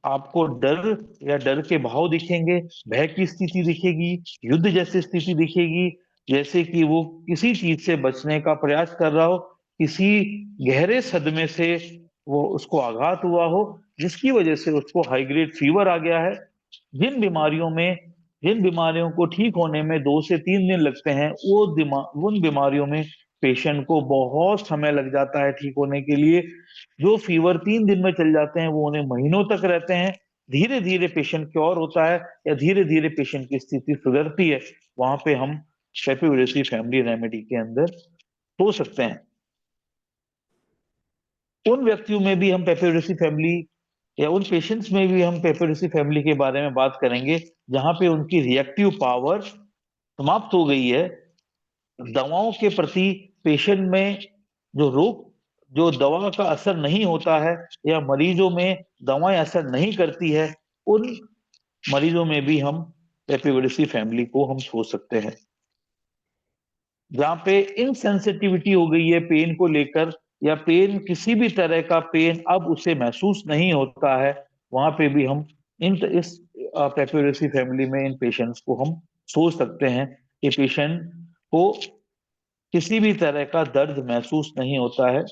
आपको डर या डर के भाव दिखेंगे, भय की स्थिति दिखेगी, युद्ध जैसी स्थिति दिखेगी, जैसे कि वो किसी चीज से बचने का प्रयास कर रहा हो, किसी गहरे सदमे से वो उसको आघात हुआ हो जिसकी वजह से उसको हाई ग्रेड फीवर आ गया है। जिन बीमारियों को ठीक होने में 2 से 3 दिन लगते हैं, उन बीमारियों में पेशेंट को बहुत समय लग जाता है ठीक होने के लिए। जो फीवर 3 दिन में चल जाते हैं वो उन्हें महीनों तक रहते हैं। धीरे धीरे पेशेंट क्योर होता है या धीरे धीरे पेशेंट की स्थिति सुधरती है, वहां पे हम पेपिवेरेसी फैमिली रेमेडी के अंदर हो सकते हैं। उन व्यक्तियों में भी हम पेपिवेरेसी फैमिली या उन पेशेंट्स में भी हम पेपिवेरेसी फैमिली के बारे में बात करेंगे जहां पे उनकी रिएक्टिव पावर समाप्त हो गई है। दवाओं के प्रति पेशेंट में जो दवा का असर नहीं होता है या मरीजों में दवाएं असर नहीं करती है, उन मरीजों में भी हम पेपिवेरेसी फैमिली को हम सोच सकते हैं। जहां पे इनसेंसिटिविटी हो गई है पेन को लेकर या पेन किसी भी तरह का पेन अब उसे महसूस नहीं होता है, वहां पे भी हम इस पेपिवेरेसी फैमिली में इन पेशेंट्स को हम सोच सकते हैं कि पेशेंट को किसी भी तरह का दर्द महसूस नहीं होता है।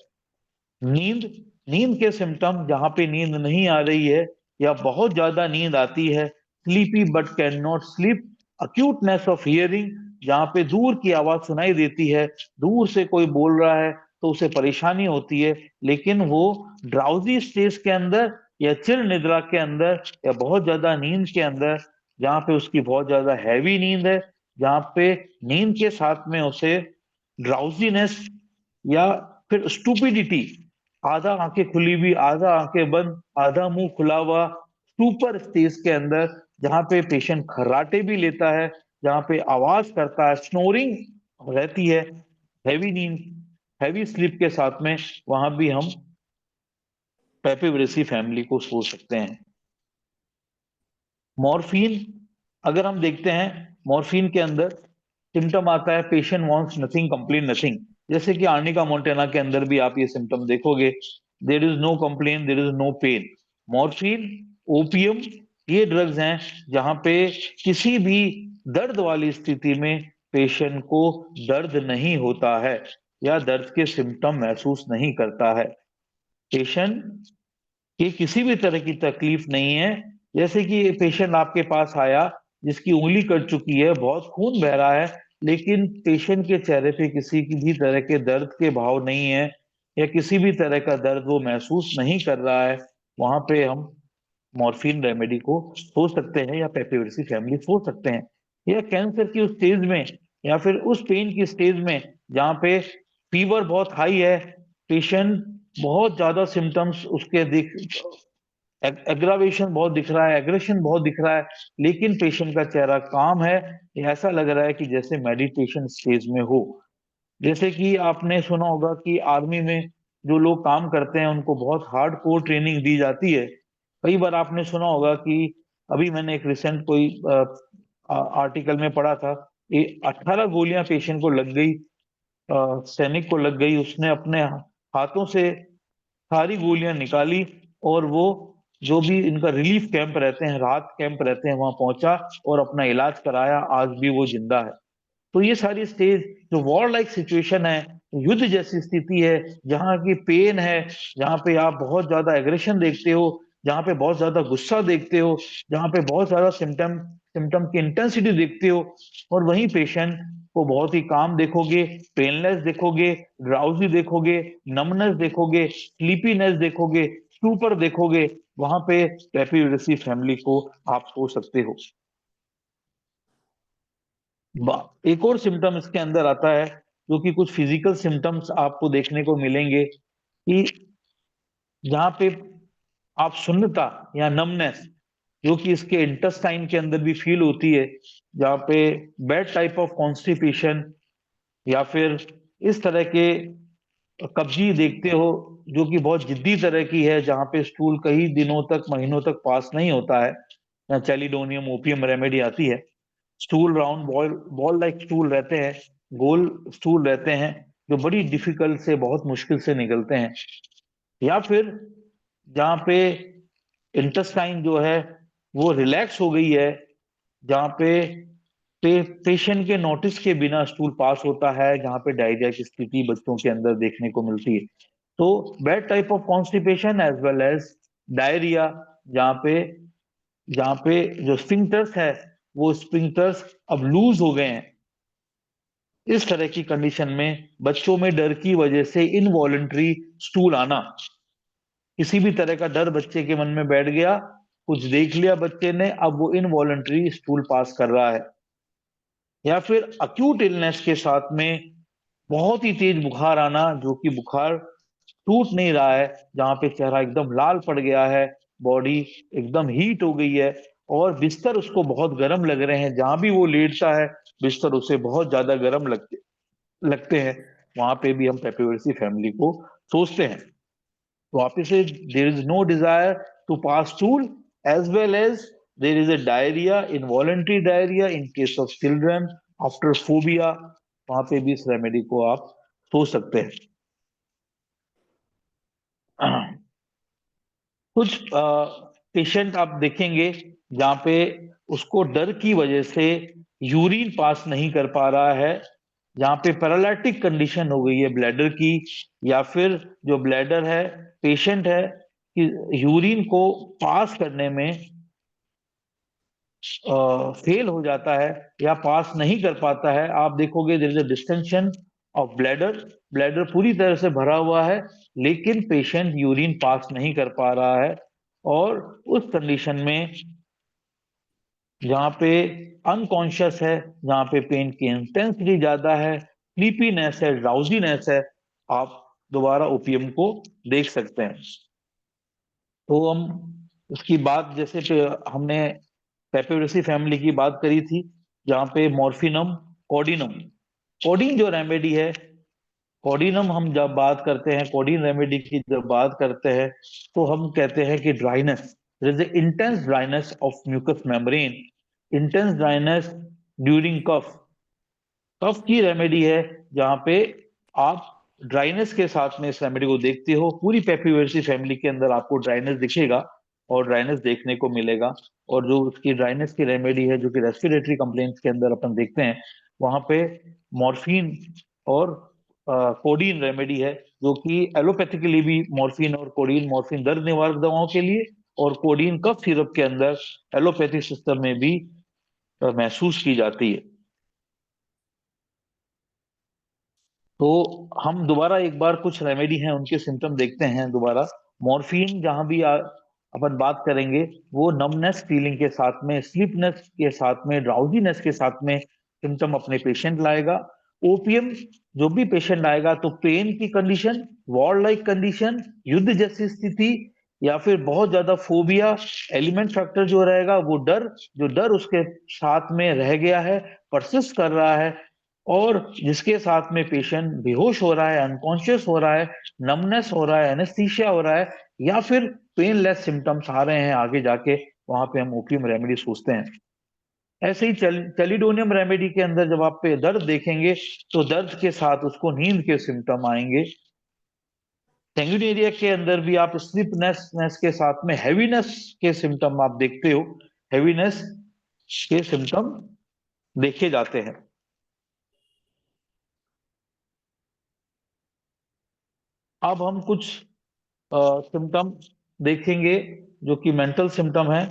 नींद के सिम्टम, जहां पे नींद नहीं आ रही है या बहुत ज्यादा नींद आती है, sleepy but can not sleep, acuteness of hearing, जहां पे दूर की आवाज सुनाई देती है, दूर से कोई बोल रहा है तो उसे परेशानी होती है, लेकिन वो ड्राउजी स्टेज के अंदर या चिर निद्रा के अंदर या बहुत ज्यादा नींद के अंदर, जहां पे उसकी बहुत ज्यादा हैवी नींद है, जहां पे नींद के साथ में उसे ड्राउजीनेस या फिर स्टूपिडिटी, आधा आंखें खुली हुई, आधा आंखें बंद, आधा मुंह खुला हुआ, सुपर स्टेज के अंदर जहां पे पेशेंट खर्राटे भी लेता है, जहां पे आवाज करता है, स्नोरिंग रहती है, हैवी नींद, हैवी स्लीप के साथ में, वहां भी हम पेपिवेरेसी फैमिली को सोच सकते हैं। मॉर्फिन, अगर हम देखते हैं मॉर्फिन के अंदर सिम्टम आता है patient wants nothing, complain nothing, जैसे कि आर्निका मोंटेना के अंदर भी आप ये सिम्टम देखोगे, there is no complain, there is no pain. Morphine, opium, ये ड्रग्स हैं जहां पे किसी भी दर्द वाली स्थिति में पेशेंट को दर्द नहीं होता है या दर्द के सिम्टम महसूस नहीं करता है। पेशेंट की किसी भी तरह की तकलीफ नहीं है। जैसे कि पेशेंट आपके पास आया जिसकी उंगली कट चुकी है, बहुत खून बह रहा है, लेकिन पेशेंट के चेहरे पे किसी की भी तरह के दर्द के भाव नहीं है या किसी भी तरह का दर्द वो महसूस नहीं कर रहा है, वहां पे हम मॉर्फिन रेमेडी को सोच सकते हैं या पेपिवेरेसी फैमिली सोच सकते हैं। या कैंसर की उस स्टेज में या फिर उस पेन की स्टेज में जहाँ पे फीवर बहुत हाई है, पेशेंट बहुत ज्यादा सिम्टम्स उसके दिख, एग्रावेशन बहुत दिख रहा है, एग्रेशन बहुत दिख रहा है, लेकिन पेशेंट का चेहरा काम है, ऐसा लग रहा है कि जैसे मेडिटेशन स्टेज में हो। जैसे कि आपने सुना होगा कि आर्मी में जो लोग काम करते हैं उनको बहुत हार्डकोर ट्रेनिंग दी जाती है। कई बार आपने सुना होगा कि अभी मैंने एक रिसेंट कोई आर्टिकल में पढ़ा था, ये 18 गोलियां पेशेंट को लग गई, सैनिक को लग गई, उसने अपने हाथों से सारी गोलियां निकाली और वो जो भी इनका रिलीफ कैंप रहते हैं, राहत कैंप रहते हैं, वहां पहुंचा और अपना इलाज कराया, आज भी वो जिंदा है। तो ये सारी स्टेज जो वॉर लाइक सिचुएशन है, युद्ध जैसी स्थिति है, जहाँ की पेन है, जहाँ पे आप बहुत ज्यादा एग्रेशन देखते हो, जहाँ पे बहुत ज्यादा गुस्सा देखते हो, जहाँ पे बहुत ज्यादा सिम्टम सिम्टम की इंटेंसिटी देखते हो, और वहीं पेशेंट को बहुत ही काम देखोगे, पेनलेस देखोगे, ड्राउजी देखोगे, नमनेस देखोगे, स्लीपीनेस देखोगे, स्टूपर देखोगे, वहां पे पेपियूरेसी फैमिली को आप सो सकते हो। एक और सिम्टम इसके अंदर आता है, जो कि कुछ फिजिकल सिम्टम्स आपको देखने को मिलेंगे कि जहाँ पे आप शून्यता या नमनेस, जो कि इसके इंटेस्टाइन के अंदर भी फील होती है, जहाँ पे बैड टाइप ऑफ कॉन्स्टिपेशन या फिर इस तरह के कब्जी देखते हो, जो कि बहुत जिद्दी तरह की है, जहाँ पे स्टूल कई दिनों तक, महीनों तक पास नहीं होता है, या चैलिडोनियम ओपियम रेमेडी आती है। Stool round ball ball like stool रहते हैं, गोल स्टूल रहते हैं, जो बड़ी डिफिकल्ट से, बहुत मुश्किल से निकलते हैं। या फिर जहाँ पे इंटेस्टाइन जो है वो रिलैक्स हो गई है, जहाँ पे पेशेंट के नोटिस के बिना स्टूल पास होता है, जहाँ पे डायरिया की स्थिति बच्चों के अंदर देखने को मिलती है। तो bad type of constipation as well as diarrhoea, जहाँ पे जहाँ पे जो स्फिंक्टर्स है वो स्फिंक्टर्स अब लूज हो गए हैं। इस तरह की कंडीशन में बच्चों में डर की वजह से इनवॉलेंट्री स्टूल आना, किसी भी तरह का डर बच्चे के मन में बैठ गया, कुछ देख लिया बच्चे ने, अब वो इनवॉलेंट्री स्टूल पास कर रहा है। या फिर अक्यूट इलनेस के साथ में बहुत ही तेज बुखार आना, जो कि बुखार टूट नहीं रहा है, जहाँ पे चेहरा एकदम लाल पड़ गया है, बॉडी एकदम हीट हो गई है, और बिस्तर उसको बहुत गर्म लग रहे हैं, जहां भी वो लेटता है बिस्तर उसे बहुत ज्यादा गर्म लगते हैं, वहां पे भी हम पेपियोरेसी फैमिली को सोचते हैं। तो वापिस से there is no desire to pass stool, as well as there is a diarrhoea, involuntary diarrhoea in case of children after phobia, वहां पे भी इस रेमेडी को आप सोच सकते हैं। कुछ पेशेंट आप देखेंगे जहाँ पे उसको डर की वजह से यूरिन पास नहीं कर पा रहा है, जहाँ पे पैरालिटिक कंडीशन हो गई है ब्लैडर की, या फिर जो ब्लैडर है, पेशेंट है कि यूरिन को पास करने में फेल हो जाता है या पास नहीं कर पाता है। आप देखोगे there is a distension of bladder, bladder पूरी तरह से भरा हुआ है, लेकिन पेशेंट यूरिन पास नहीं कर पा रहा है, और उस कंडीशन में जहाँ पे अनकॉन्शियस है, जहाँ पे पेन की इंटेंसिटी ज्यादा है, स्लीपीनेस है, ड्राउजीनेस है, आप दोबारा ओपीएम को देख सकते हैं। तो हम उसकी बात, जैसे हमने पेपियोरेसी फैमिली की बात करी थी, जहाँ पे मॉर्फिनम, कोडिनम, कोडीन जो रेमेडी है, कोडिनम हम जब बात करते हैं, कोडीन रेमेडी की जब बात करते हैं, तो हम कहते हैं कि dryness, there is intense dryness of mucous membrane, intense dryness during cough, cough की रेमेडी है, जहाँ पे आप ड्राइनेस के साथ में इस रेमेडी को देखते हो। पूरी पेपियोरेसी फैमिली के अंदर आपको ड्राइनेस दिखेगा और ड्राइनेस देखने को मिलेगा, और जो उसकी ड्राइनेस की रेमेडी है, जो कि रेस्पिरेटरी कंप्लेंट्स के अंदर अपन देखते हैं, वहां पे मॉर्फिन और कोडीन रेमेडी है, जो कि एलोपैथिकली भी मॉर्फिन और कोडीन, मॉर्फिन दर्द निवारक दवाओं के लिए, और कोडीन कफ सिरप के अंदर एलोपैथिक सिस्टम में भी महसूस की जाती है। तो हम दोबारा एक बार कुछ रेमेडी हैं उनके सिम्टम देखते हैं दोबारा। मॉर्फिन जहां भी अपन बात करेंगे, वो नमनेस फीलिंग के साथ में, स्लीपनेस के साथ में, ड्राउजीनेस के साथ में सिम्टम अपने पेशेंट लाएगा, ओपीएम जो भी पेशेंट आएगा तो पेन की कंडीशन, वॉर लाइक कंडीशन, युद्ध जैसी स्थिति, या फिर बहुत ज्यादा फोबिया, एलिमेंट फैक्टर जो रहेगा वो डर, जो डर उसके साथ में रह गया है, परसिस्ट कर रहा है, और जिसके साथ में पेशेंट बेहोश हो रहा है, अनकॉन्शियस हो रहा है, नमनेस हो रहा है, एनेस्थीसिया हो रहा है, या फिर पेनलेस सिम्टम्स आ रहे हैं आगे जाके, वहां पे हम ओपीएम रेमेडी सोचते हैं। ऐसे ही चैलिडोनियम रेमेडी के अंदर जब आप पे दर्द देखेंगे तो दर्द के साथ उसको नींद के सिम्टम आएंगे। सैंग्यूनेरिया के अंदर भी आप स्लीपनेस के साथ में हैवीनेस के सिम्टम आप देखते हो, हैवीनेस के सिम्टम देखे जाते हैं। अब हम कुछ सिम्टम देखेंगे जो कि मेंटल सिम्टम है,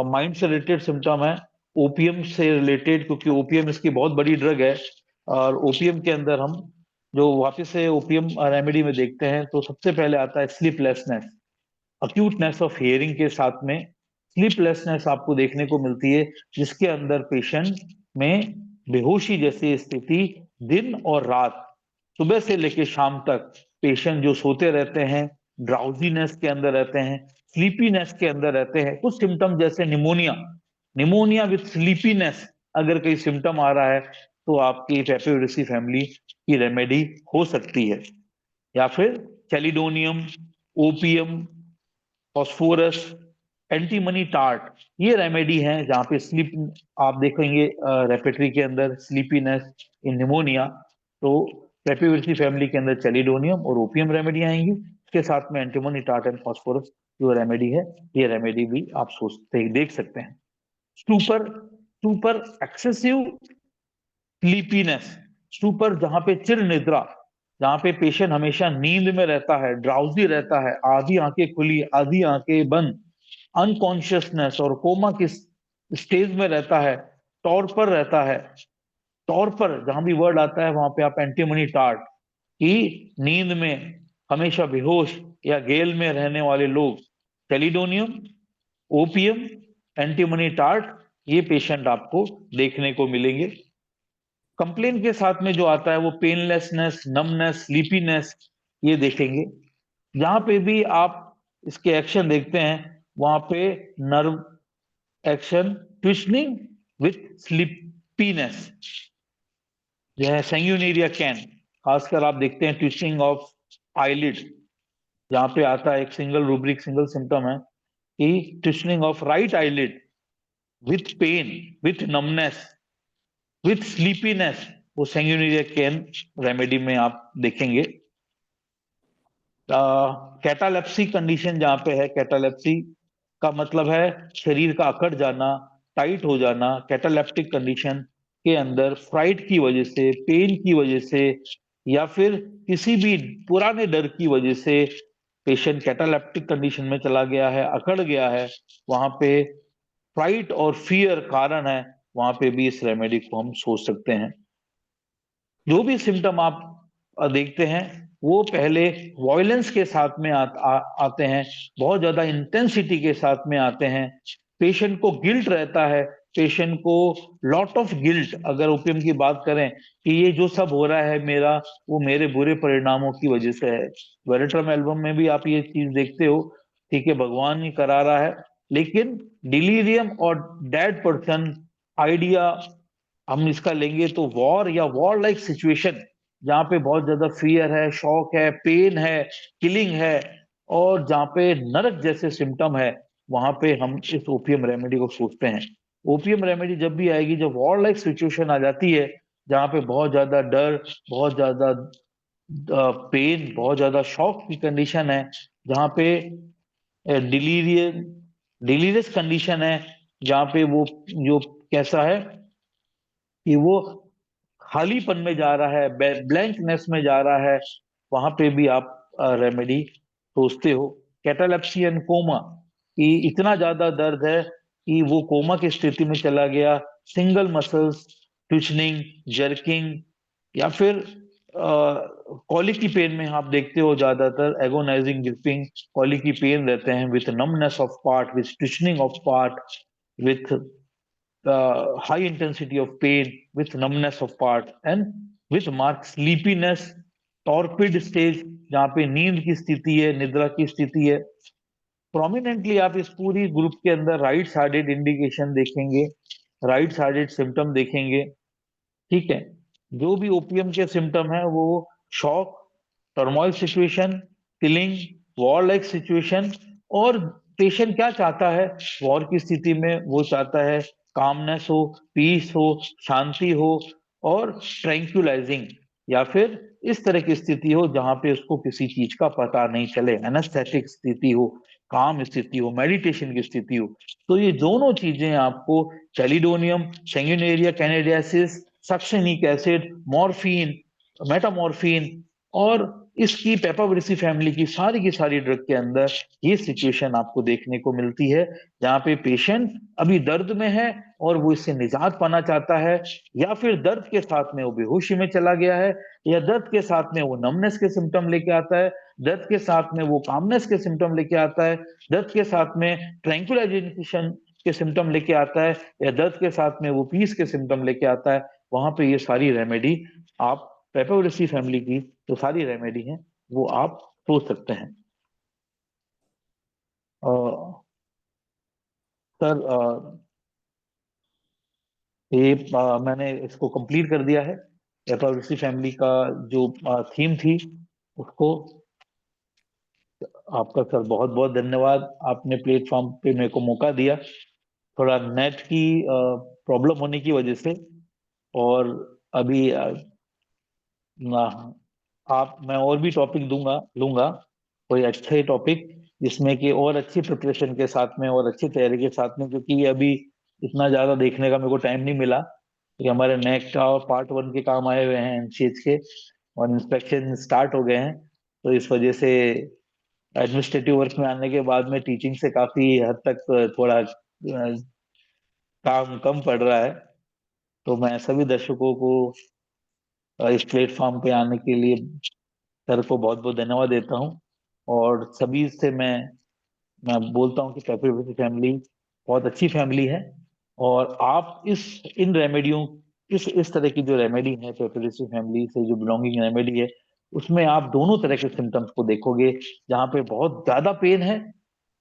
माइंड से रिलेटेड सिम्टम है, ओपीएम से रिलेटेड, क्योंकि ओपीएम इसकी बहुत बड़ी ड्रग है। और ओपीएम के अंदर हम जो वापस से ओपीएम रेमेडी में देखते हैं तो सबसे पहले आता है स्लीपलेसनेस, अक्यूटनेस ऑफ हियरिंग के साथ में स्लीपलेसनेस आपको देखने को मिलती है, जिसके अंदर पेशेंट में बेहोशी जैसी स्थिति दिन और रात, सुबह से लेकर शाम तक पेशेंट जो सोते रहते हैं, ड्राउजीनेस के अंदर रहते हैं, स्लीपीनेस के अंदर रहते हैं। कुछ सिम्टम जैसे निमोनिया, निमोनिया विथ स्लीपीनेस अगर कोई सिम्टम आ रहा है तो आपकी पेपियोरेसी फैमिली की रेमेडी हो सकती है। या फिर चैलिडोनियम, ओपीएम, फॉस्फोरस, एंटीमनी टार्ट, ये रेमेडी है जहाँ पे स्लीप आप देखेंगे रेपेटरी के अंदर स्लीपीनेस इन निमोनिया, तो रेपिवेसी फैमिली के अंदर चैलिडोनियम और ओपीएम रेमेडी आएंगी। इसके साथ में एंटीमनी टार्ट एंड फॉस्फोरस जो रेमेडी है, ये रेमेडी भी आप सोचते देख सकते हैं। Stupor, stupor excessive sleepiness, stupor जहां पे चिर निद्रा, जहां पे पेशेंट हमेशा नींद में रहता है, ड्राउजी रहता है, आधी आंखें खुली आधी आंखें बंद, अनकॉन्शियसनेस और कोमा की स्टेज में रहता है, टॉर्पर रहता है। टॉर्पर जहां भी वर्ड आता है वहां पे आप एंटीमनी टार्ट की नींद में हमेशा बेहोश या गेल में रहने वाले लोग, टेलिडोनियम, ओपीएम, एंटीमनी टार्ट, ये पेशेंट आपको देखने को मिलेंगे। कंप्लेन के साथ में जो आता है वो पेनलेसनेस, नमनेस, स्लीपीनेस, ये देखेंगे। जहां पे भी आप इसके एक्शन देखते हैं वहां पे नर्व एक्शन, ट्विस्टनिंग विथ स्लीपीनेस, जो है सैंग्यूनेरिया कैन, खासकर आप देखते हैं ट्विस्टिंग ऑफ आईलिड, जहां पे आता है एक सिंगल रूब्रिक, सिंगल सिम्टम है कि twitching of right eyelid with pain, with numbness, with sleepiness, वो सैंग्यूनेरिया कैन रेमेडी में आप देखेंगे। कैटालेप्सी कंडीशन जहां पे है, कैटालेप्सी का मतलब है शरीर का अकड़ जाना, टाइट हो जाना। कैटालेप्टिक कंडीशन के अंदर फ्राइट की वजह से, पेन की वजह से, या फिर किसी भी पुराने डर की वजह से पेशेंट कैटालेप्टिक कंडीशन में चला गया है, अकड़ गया है, वहां पे फ्राइट और फियर कारण है, वहां पे भी इस रेमेडी को हम सोच सकते हैं। जो भी सिम्टम आप देखते हैं वो पहले वॉयलेंस के साथ में आते हैं, बहुत ज्यादा इंटेंसिटी के साथ में आते हैं, पेशेंट को गिल्ट रहता है, पेशेंट को लॉट ऑफ गिल्ट, अगर ओपीएम की बात करें कि ये जो सब हो रहा है मेरा, वो मेरे बुरे परिणामों की वजह से है। वेरेट्रम एल्बम में भी आप ये चीज देखते हो, ठीक है, भगवान ही करा रहा है, लेकिन डिलीरियम और डेड पर्सन आइडिया हम इसका लेंगे तो वॉर या वॉर लाइक सिचुएशन, जहाँ पे बहुत ज्यादा फियर है, शॉक है, पेन है, किलिंग है, और जहाँ पे नरक जैसे सिम्टम है, वहां पे हम इस ओपीएम रेमेडी को सोचते हैं। ओपीएम रेमेडी जब भी आएगी, जब वॉर लाइक सिचुएशन आ जाती है, जहाँ पे बहुत ज्यादा डर, बहुत ज्यादा पेन, बहुत ज्यादा शॉक की कंडीशन है, जहाँ पे डिलीरियस डिलीरियस कंडीशन है, जहाँ पे वो जो कैसा है कि वो खालीपन में जा रहा है, ब्लैंकनेस में जा रहा है, वहां पे भी आप रेमेडी सोचते हो। कैटालेप्सी एंड कोमा, कि इतना ज्यादा दर्द है कि वो कोमा की स्थिति में चला गया, सिंगल मसल्स ट्विचनिंग, जर्किंग, या फिर कॉलिक की पेन में आप देखते हो ज्यादातर एगोनाइजिंग ग्रिपिंग कॉलिक की पेन रहते हैं, with numbness of part, with twitching of part, with high intensity of pain, with numbness of part and with mark sleepiness, torpid stage जहाँ पे नींद की स्थिति है, निद्रा की स्थिति है। प्रोमिनेंटली आप इस पूरी ग्रुप के अंदर राइट साइडेड इंडिकेशन देखेंगे, राइट साइडेड सिम्टम देखेंगे। ठीक है, जो भी ओपीएम के सिम्टम है वो shock, turmoil situation, killing, war like situation. और पेशेंट क्या चाहता है वॉर की स्थिति में? वो चाहता है कामनेस हो, पीस हो, शांति हो और ट्रैंक्विलाइजिंग, या फिर इस तरह की स्थिति हो जहां पे उसको किसी चीज का पता नहीं चले, एनास्थेटिक स्थिति हो, काम स्थिति हो, मेडिटेशन की स्थिति हो। तो ये दोनों चीजें आपको चैलिडोनियम, सैंग्यूनेरिया कैनेडियासिस, सक्सेनिक एसिड, मॉर्फिन, मेटामॉर्फिन और इसकी पेपावरेसी फैमिली की सारी ड्रग के अंदर ये सिचुएशन आपको देखने को मिलती है, जहाँ पे पेशेंट अभी दर्द में है और वो इससे निजात पाना चाहता है, या फिर दर्द के साथ में वो बेहोशी में चला गया है, या दर्द के साथ में वो नमनेस के सिम्टम लेके आता है, दर्द के साथ में वो कामनेस के सिम्टम लेके आता है, दर्द के साथ में ट्रैंक्विलाइजेशन के सिम्टम लेके आता है, या दर्द के साथ में वो पीस के सिम्टम लेके आता है। वहां पे ये सारी रेमेडी आप पेपावरेसी फैमिली की जो सारी रेमेडी हैं वो आप सोच सकते हैं। सर ये मैंने इसको कंप्लीट कर दिया है। पेपावरेसी फैमिली का जो थीम थी उसको। आपका सर बहुत बहुत धन्यवाद, आपने प्लेटफॉर्म पे मेरे को मौका दिया। थोड़ा नेट की प्रॉब्लम होने की वजह से, और अभी मैं और भी टॉपिक लूंगा कोई अच्छा ही टॉपिक जिसमें कि और अच्छी प्रिपरेशन के साथ में और अच्छी तैयारी के साथ में, क्योंकि अभी इतना ज्यादा देखने का मेरे को टाइम नहीं मिला, क्योंकि हमारे नेक का और पार्ट 1 के काम आए हुए हैं एनसीएच के, और इंस्पेक्शन स्टार्ट हो गए हैं। तो इस वजह से एडमिनिस्ट्रेटिव वर्क में आने के बाद में टीचिंग से काफी हद तक थोड़ा काम कम पड़ रहा है। तो मैं सभी दर्शकों को इस प्लेटफॉर्म पे आने के लिए सर को बहुत बहुत धन्यवाद देता हूँ, और सभी से मैं बोलता हूँ कि पेपावरेसी फैमिली बहुत अच्छी फैमिली है, और आप इन रेमेडियों इस तरह की जो रेमेडी है पेपावरेसी फैमिली से जो बिलोंगिंग रेमेडी है, उसमें आप दोनों तरह के सिम्टम्स को देखोगे। जहाँ पे बहुत ज्यादा पेन है,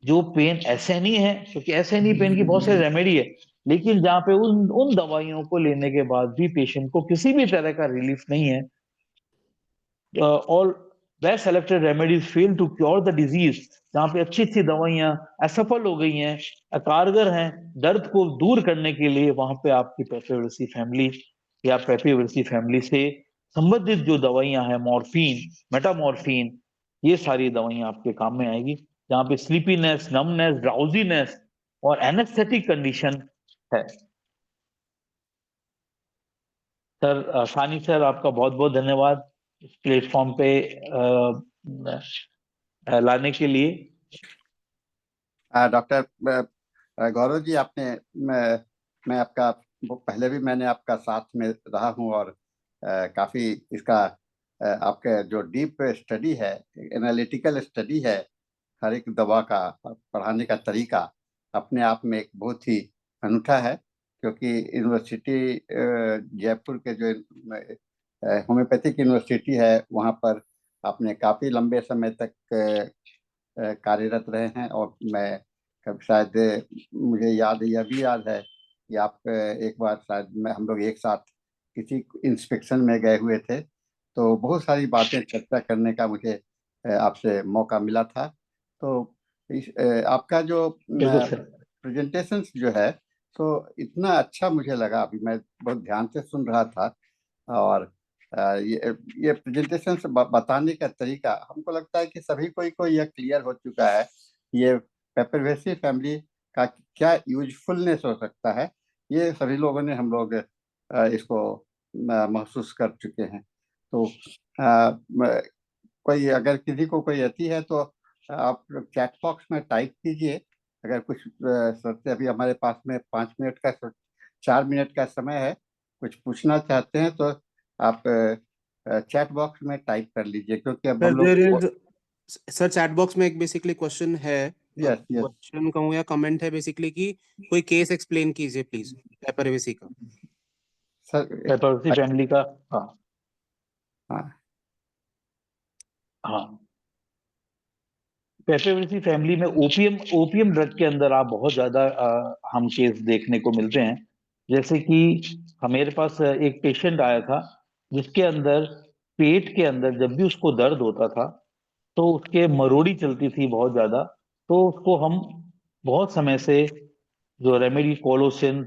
जो पेन एसएनई है, क्योंकि एसएनई पेन की बहुत सारी रेमेडी है, लेकिन जहाँ पे उन उन दवाइयों को लेने के बाद भी पेशेंट को किसी भी तरह का रिलीफ नहीं है, और well selected remedies fail to cure the disease, जहाँ पे अच्छी अच्छी दवाइयां असफल हो गई हैं, कारगर हैं दर्द को दूर करने के लिए, वहां पे आपकी पेपावरेसी फैमिली या पेपावरेसी फैमिली से संबंधित जो दवाइयां हैं, मॉर्फिन, मेटामॉर्फिन, ये सारी दवाइयां आपके काम में आएगी, जहाँ पे स्लीपीनेस, नमनेस, ड्राउजीनेस और एनेस्थेटिक कंडीशन है। सर सानी सर, आपका बहुत बहुत धन्यवाद इस प्लेटफॉर्म पे लाने के लिए।
डॉक्टर गौरव जी, आपने मैं आपका पहले भी मैंने आपका साथ में रहा हूँ, और काफी इसका आपका जो डीप स्टडी है, एनालिटिकल स्टडी है, हर एक दवा का पढ़ाने का तरीका अपने आप में एक बहुत ही अनूठा है। क्योंकि यूनिवर्सिटी जयपुर के जो होम्योपैथिक यूनिवर्सिटी है, वहाँ पर आपने काफी लंबे समय तक कार्यरत रहे हैं, और मैं कभी शायद मुझे यह भी याद है कि आप एक बार शायद हम लोग एक साथ किसी इंस्पेक्शन में गए हुए थे, तो बहुत सारी बातें चर्चा करने का मुझे आपसे मौका मिला था। तो आपका जो
बिल्कुल सर।
प्रेजेंटेशन जो है, तो इतना अच्छा मुझे लगा, अभी मैं बहुत ध्यान से सुन रहा था, और ये प्रेजेंटेशन से बताने का तरीका हमको लगता है कि सभी को यह क्लियर हो चुका है, ये पेपावरेसी फैमिली का क्या यूजफुलनेस हो सकता है। ये सभी लोगों ने हम लोग इसको महसूस कर चुके हैं। तो कोई अगर किसी को कोई अति है तो आप चैट बॉक्स में टाइप कीजिए। अगर कुछ सोचते, अभी हमारे पास में 5 मिनट का 4 मिनट का समय है, कुछ पूछना चाहते हैं तो आप चैट बॉक्स में टाइप कर लीजिए, क्योंकि अब हम लोग
सर चैट बॉक्स में एक बेसिकली क्वेश्चन है,
यस यस
क्वेश्चन कहूँ या कमेंट है बेसिकली कि कोई केस एक्सप्लेन कीजिए प्लीज पेपावरेसी का।
सर।
पेपावरेसी फैमिली का। हाँ
हाँ
हाँ, पेपेवेसी फैमिली में ओपियम ड्रग के अंदर आप बहुत ज्यादा हम केस देखने को मिलते हैं। जैसे कि मेरे पास एक पेशेंट आया था जिसके अंदर पेट के अंदर जब भी उसको दर्द होता था तो उसके मरोड़ी चलती थी बहुत ज्यादा। तो उसको हम बहुत समय से जो रेमेडी कोलोसिन,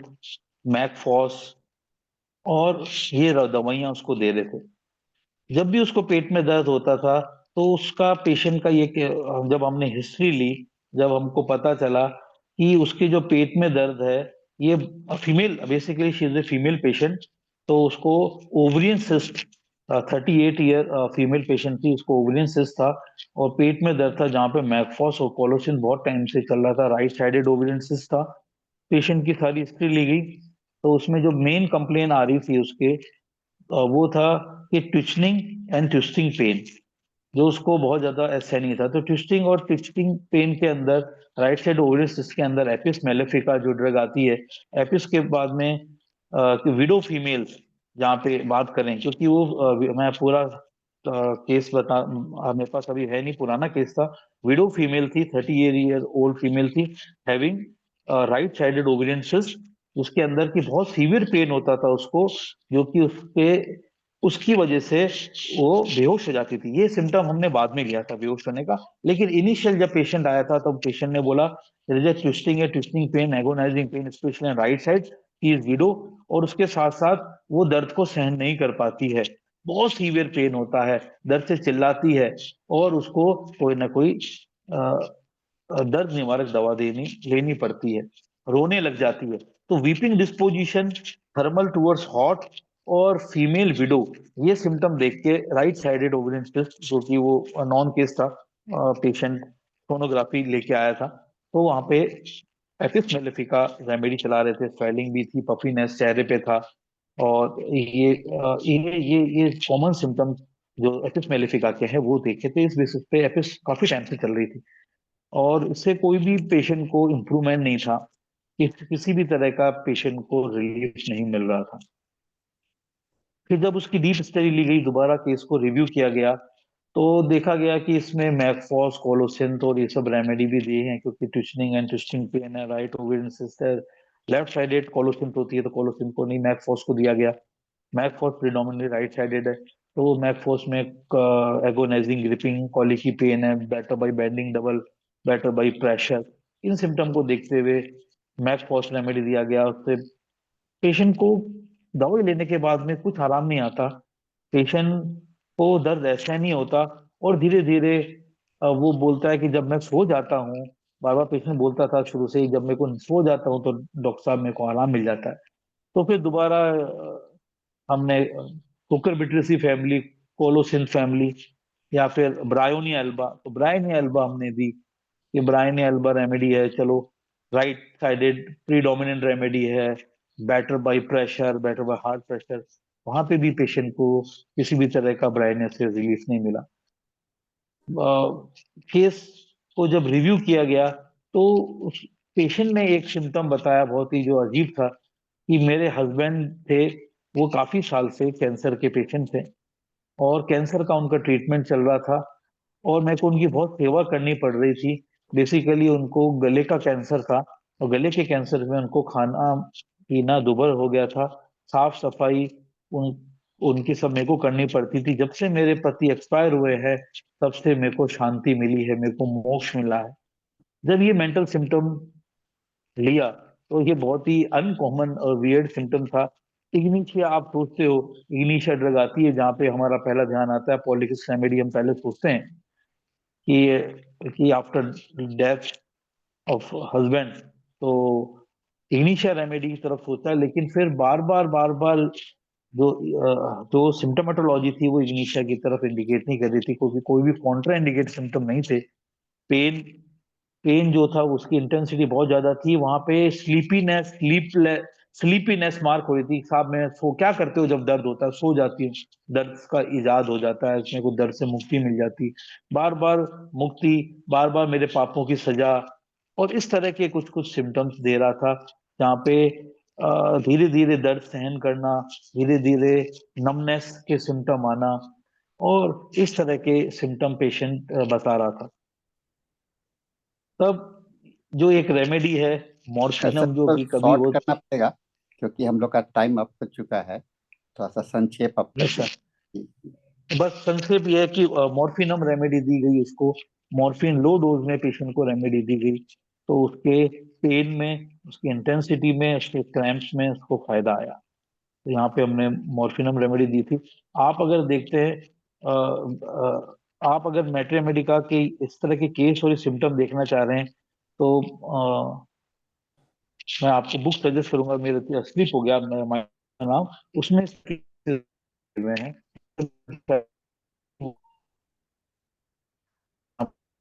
मैकफॉस और ये दवाइयां उसको दे रहे थे। जब भी उसको पेट में दर्द होता था तो उसका पेशेंट का जब हमने हिस्ट्री ली, जब हमको पता चला कि उसके जो पेट में दर्द है ये female, basically she is a female patient, तो उसको ovarian cyst, 38 year female patient थी, उसको ओवरियन सिस्ट था और पेट में दर्द था जहाँ पे मैकफॉस और कोलोसिन बहुत टाइम से चल रहा था। राइट साइडेड ओवरियन सिस्ट था। पेशेंट की सारी हिस्ट्री ली गई तो उसमें जो मेन कंप्लेन आ रही थी उसके वो था कि ट्विचनिंग एंड ट्विस्टिंग पेन, जो उसको बहुत ज्यादा असहनीय था। तो ट्विस्टिंग और ट्विस्टिंग पेन के अंदर राइट साइड ओवरियन सिस्ट के अंदर एपिस मेलेफिका जो ड्रग आती है, एपिस के बाद में विडो फीमेल्स जहाँ पे बात करें, क्योंकि वो मैं पूरा केस बता, मेरे पास अभी है नहीं, पुराना केस था। विडो फीमेल थी, 30 ईयर ओल्ड फीमेल थी, having right sided ovarian cyst, उसके अंदर की बहुत सीवियर पेन होता था उसको, जो कि उसकी वजह से वो बेहोश हो जाती थी। ये सिम्टम हमने बाद में लिया था बेहोश होने का, लेकिन इनिशियल जब पेशेंट आया था तो पेशेंट ने बोला twisting pain, agonising pain specially right side, he is widow, और उसके साथ साथ वो दर्द को सहन नहीं कर पाती है, बहुत सीवियर पेन होता है, दर्द से चिल्लाती है और उसको कोई ना कोई दर्द निवारक दवा लेनी पड़ती है, रोने लग जाती है। तो weeping disposition, thermal towards hot और फीमेल विडो, ये सिम्टम देख के राइट साइडेड ओवरियन सिस्ट, जो कि वो नॉन केस था, पेशेंट सोनोग्राफी लेके आया था, तो वहां पे एपिस मेलेफिका रेमेडी चला रहे थे, स्वेलिंग भी थी, पफीनेस चेहरे पे था, और ये कॉमन सिम्टम जो एपिस मेलेफिका के हैं वो देखे थे। इस बेसिस पे एपिस काफी टाइम से चल रही थी और इससे कोई भी पेशेंट को इम्प्रूवमेंट नहीं था, किसी भी तरह का पेशेंट को रिलीफ नहीं मिल रहा था। फिर जब उसकी डीप स्टडी ली गई, दोबारा केस को रिव्यू किया गया, तो देखा गया कि इसमें मैकफॉस, कोलोसिन और ये सब रेमेडी भी दिए हैं, क्योंकि ट्विचनिंग एंड ट्विस्टिंग पेन है, राइट ओवरियन सिस्ट है, लेफ्ट साइडेड कोलोसिन होती है, तो कोलोसिन को नहीं, मैकफॉस को दिया गया। मैकफॉस प्रिडोमिनेटली राइट साइडेड है, तो मैकफॉस में एगोनाइजिंग ग्रिपिंग कॉलिकी पेन है, better by bending double, better by pressure, इन सिम्टम को देखते हुए मैकफॉस रेमेडी दिया गया। उससे पेशेंट को दवाई लेने के बाद में कुछ आराम नहीं आता, पेशेंट को दर्द ऐसा नहीं होता और धीरे धीरे वो बोलता है कि जब मैं सो जाता हूँ, बार बार पेशेंट बोलता था शुरू से ही, जब मेरे को सो जाता हूँ तो डॉक्टर साहब मेरे को आराम मिल जाता है। तो फिर दोबारा हमने कुकुरबिटेसी फैमिली, कोलोसिन फैमिली या फिर ब्रायोनी एल्बा, तो ब्रायोनी एल्बा हमने दी, ये ब्रायोनी एल्बा रेमेडी है, चलो राइट साइडेड प्रीडोमिनेंट रेमेडी है, better by pressure, better by heart pressure, वहां पे भी पेशेंट को किसी भी तरह का ब्राइनेस से रिलीफ नहीं मिला। केस को जब रिव्यू किया गया तो उस पेशेंट ने एक सिम्टम बताया बहुत ही जो अजीब था, कि मेरे हस्बैंड थे, वो काफी साल से कैंसर के पेशेंट थे और कैंसर का उनका ट्रीटमेंट चल रहा था और मेरे को उनकी बहुत सेवा करनी पड़ रही थी। बेसिकली उनको गले का कैंसर था और गले के कैंसर में उनको खाना पीना दुभर हो गया था, साफ सफाई उन उनकी सब मेरे को करनी पड़ती थी। जब से मेरे पति एक्सपायर हुए हैं तब से मेरे को शांति मिली है, मेरे को मोक्ष मिला है। जब ये मेंटल सिम्टम लिया तो ये बहुत ही अनकॉमन और वियर्ड सिम्टम था। इग्निशिया, आप सोचते हो इग्निशिया ड्रग आती है जहाँ पे हमारा पहला ध्यान आता है पॉलिटिक्स रेमेडी, हम पहले सोचते हैं कि आफ्टर डेथ ऑफ हस्बैंड तो इग्निशिया रेमेडी की तरफ सोचा है, लेकिन फिर बार बार जो सिम्टोमेटोलॉजी थी वो इग्निशिया की तरफ इंडिकेट नहीं कर रही थी, क्योंकि कोई भी कॉन्ट्रा इंडिकेट सिम्टम नहीं थे। पेन पेन जो था उसकी इंटेंसिटी बहुत ज्यादा थी, वहां पे स्लीपीनेस मार्क हो रही थी। साहब मैं सो क्या करते हो जब दर्द होता है? सो जाती हूँ, दर्द का इजाद हो जाता है, इसमें को दर्द से मुक्ति मिल जाती, बार बार मुक्ति, बार बार मेरे पापों की सजा, और इस तरह के कुछ कुछ सिम्टम्स दे रहा था, जहाँ पे धीरे धीरे दर्द सहन करना, धीरे धीरे नमनेस के सिम्टम आना, और इस तरह के सिम्टम पेशेंट बता रहा था। तब जो एक रेमेडी है मॉर्फिनम, जो
सर
कि कभी
शॉर्ट
वो
करना पड़ेगा क्योंकि हम लोग का टाइम अप हो चुका है, थोड़ा सा संक्षेप आप कर
अच्छा,
दीजिए।
बस संक्षेप ये है कि मॉर्फिनम रेमेडी दी गई उसको, मॉर्फिन लो डोज में पेशेंट को रेमेडी दी गई, तो उसके पेन में, उसकी इंटेंसिटी में, उसके क्रैम्प्स में उसको फायदा आया। तो यहाँ पे हमने मॉर्फिनम रेमेडी दी थी। आप अगर देखते हैं, आप अगर मेट्रोमेडिका के इस तरह के केस और सिम्टम देखना चाह रहे हैं तो मैं आपको बुक सजेस्ट करूंगा, मेरे स्लिप हो गया मेरा नाम, उसमें में है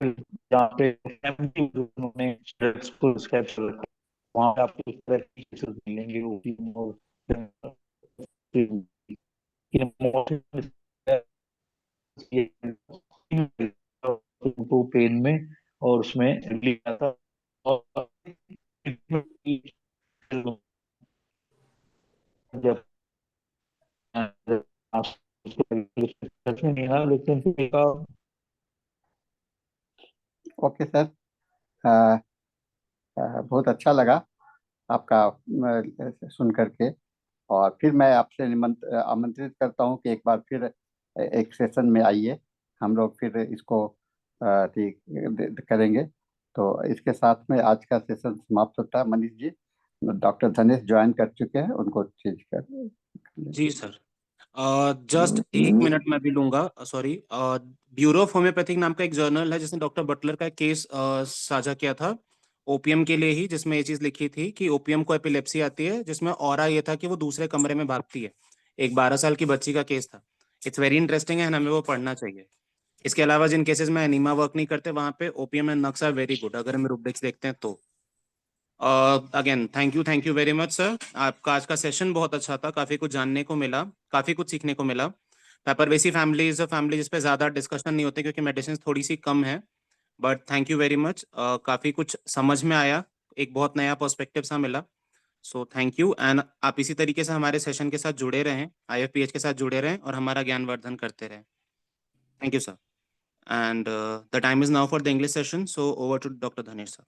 जहाँ पे उन्होंने ड्रग्स को स्क्रैप कर रखा, वहाँ पे आपको इस तरह के केसेस मिलेंगे, वो पेन में और उसमें रिलीफ आता। और जब नहीं है, लेकिन
ओके सर, बहुत अच्छा लगा आपका सुन करके। और फिर मैं आपसे आमंत्रित करता हूँ कि एक बार फिर एक सेशन में आइए, हम लोग फिर इसको करेंगे। तो इसके साथ में आज का सेशन समाप्त होता है। मनीष जी, डॉक्टर धनेश ज्वाइन कर चुके हैं, उनको चेंज कर
जी सर, जस्ट 1 मिनट मैं भी लूंगा, सॉरी। ब्यूरो ऑफ होम्योपैथिक नाम का एक जर्नल है जिसने डॉक्टर बटलर का एक केस साझा किया था ओपीएम के लिए ही, जिसमें ये चीज लिखी थी कि ओपीएम को एपिलेप्सी आती है, जिसमें ऑरा ये था कि वो दूसरे कमरे में भागती है। एक 12 साल की बच्ची का केस था। इट्स वेरी इंटरेस्टिंग है, हमें वो पढ़ना चाहिए। इसके अलावा जिन केसेस में एनीमा वर्क नहीं करते वहां पे opium and nux are very good, अगर हम रुब्रिक्स देखते हैं तो। Again thank you very much sir. आपका आज का सेशन बहुत अच्छा था, काफी कुछ जानने को मिला, काफी कुछ सीखने को मिला। पेपरवेसी फैमिली इज अ फैमिली जिस पे ज्यादा डिस्कशन नहीं होते क्योंकि मेडिसिन थोड़ी सी कम है, but thank you very much. काफी कुछ समझ में आया, एक बहुत नया पर्सपेक्टिव सा मिला। सो थैंक यू, एंड आप इसी तरीके से हमारे सेशन के साथ जुड़े रहें, आईएफपीएच के साथ जुड़े रहें और हमारा ज्ञानवर्धन करते रहें। Thank you sir, and the time is now for the English session, so over to doctor Dhanesh sir.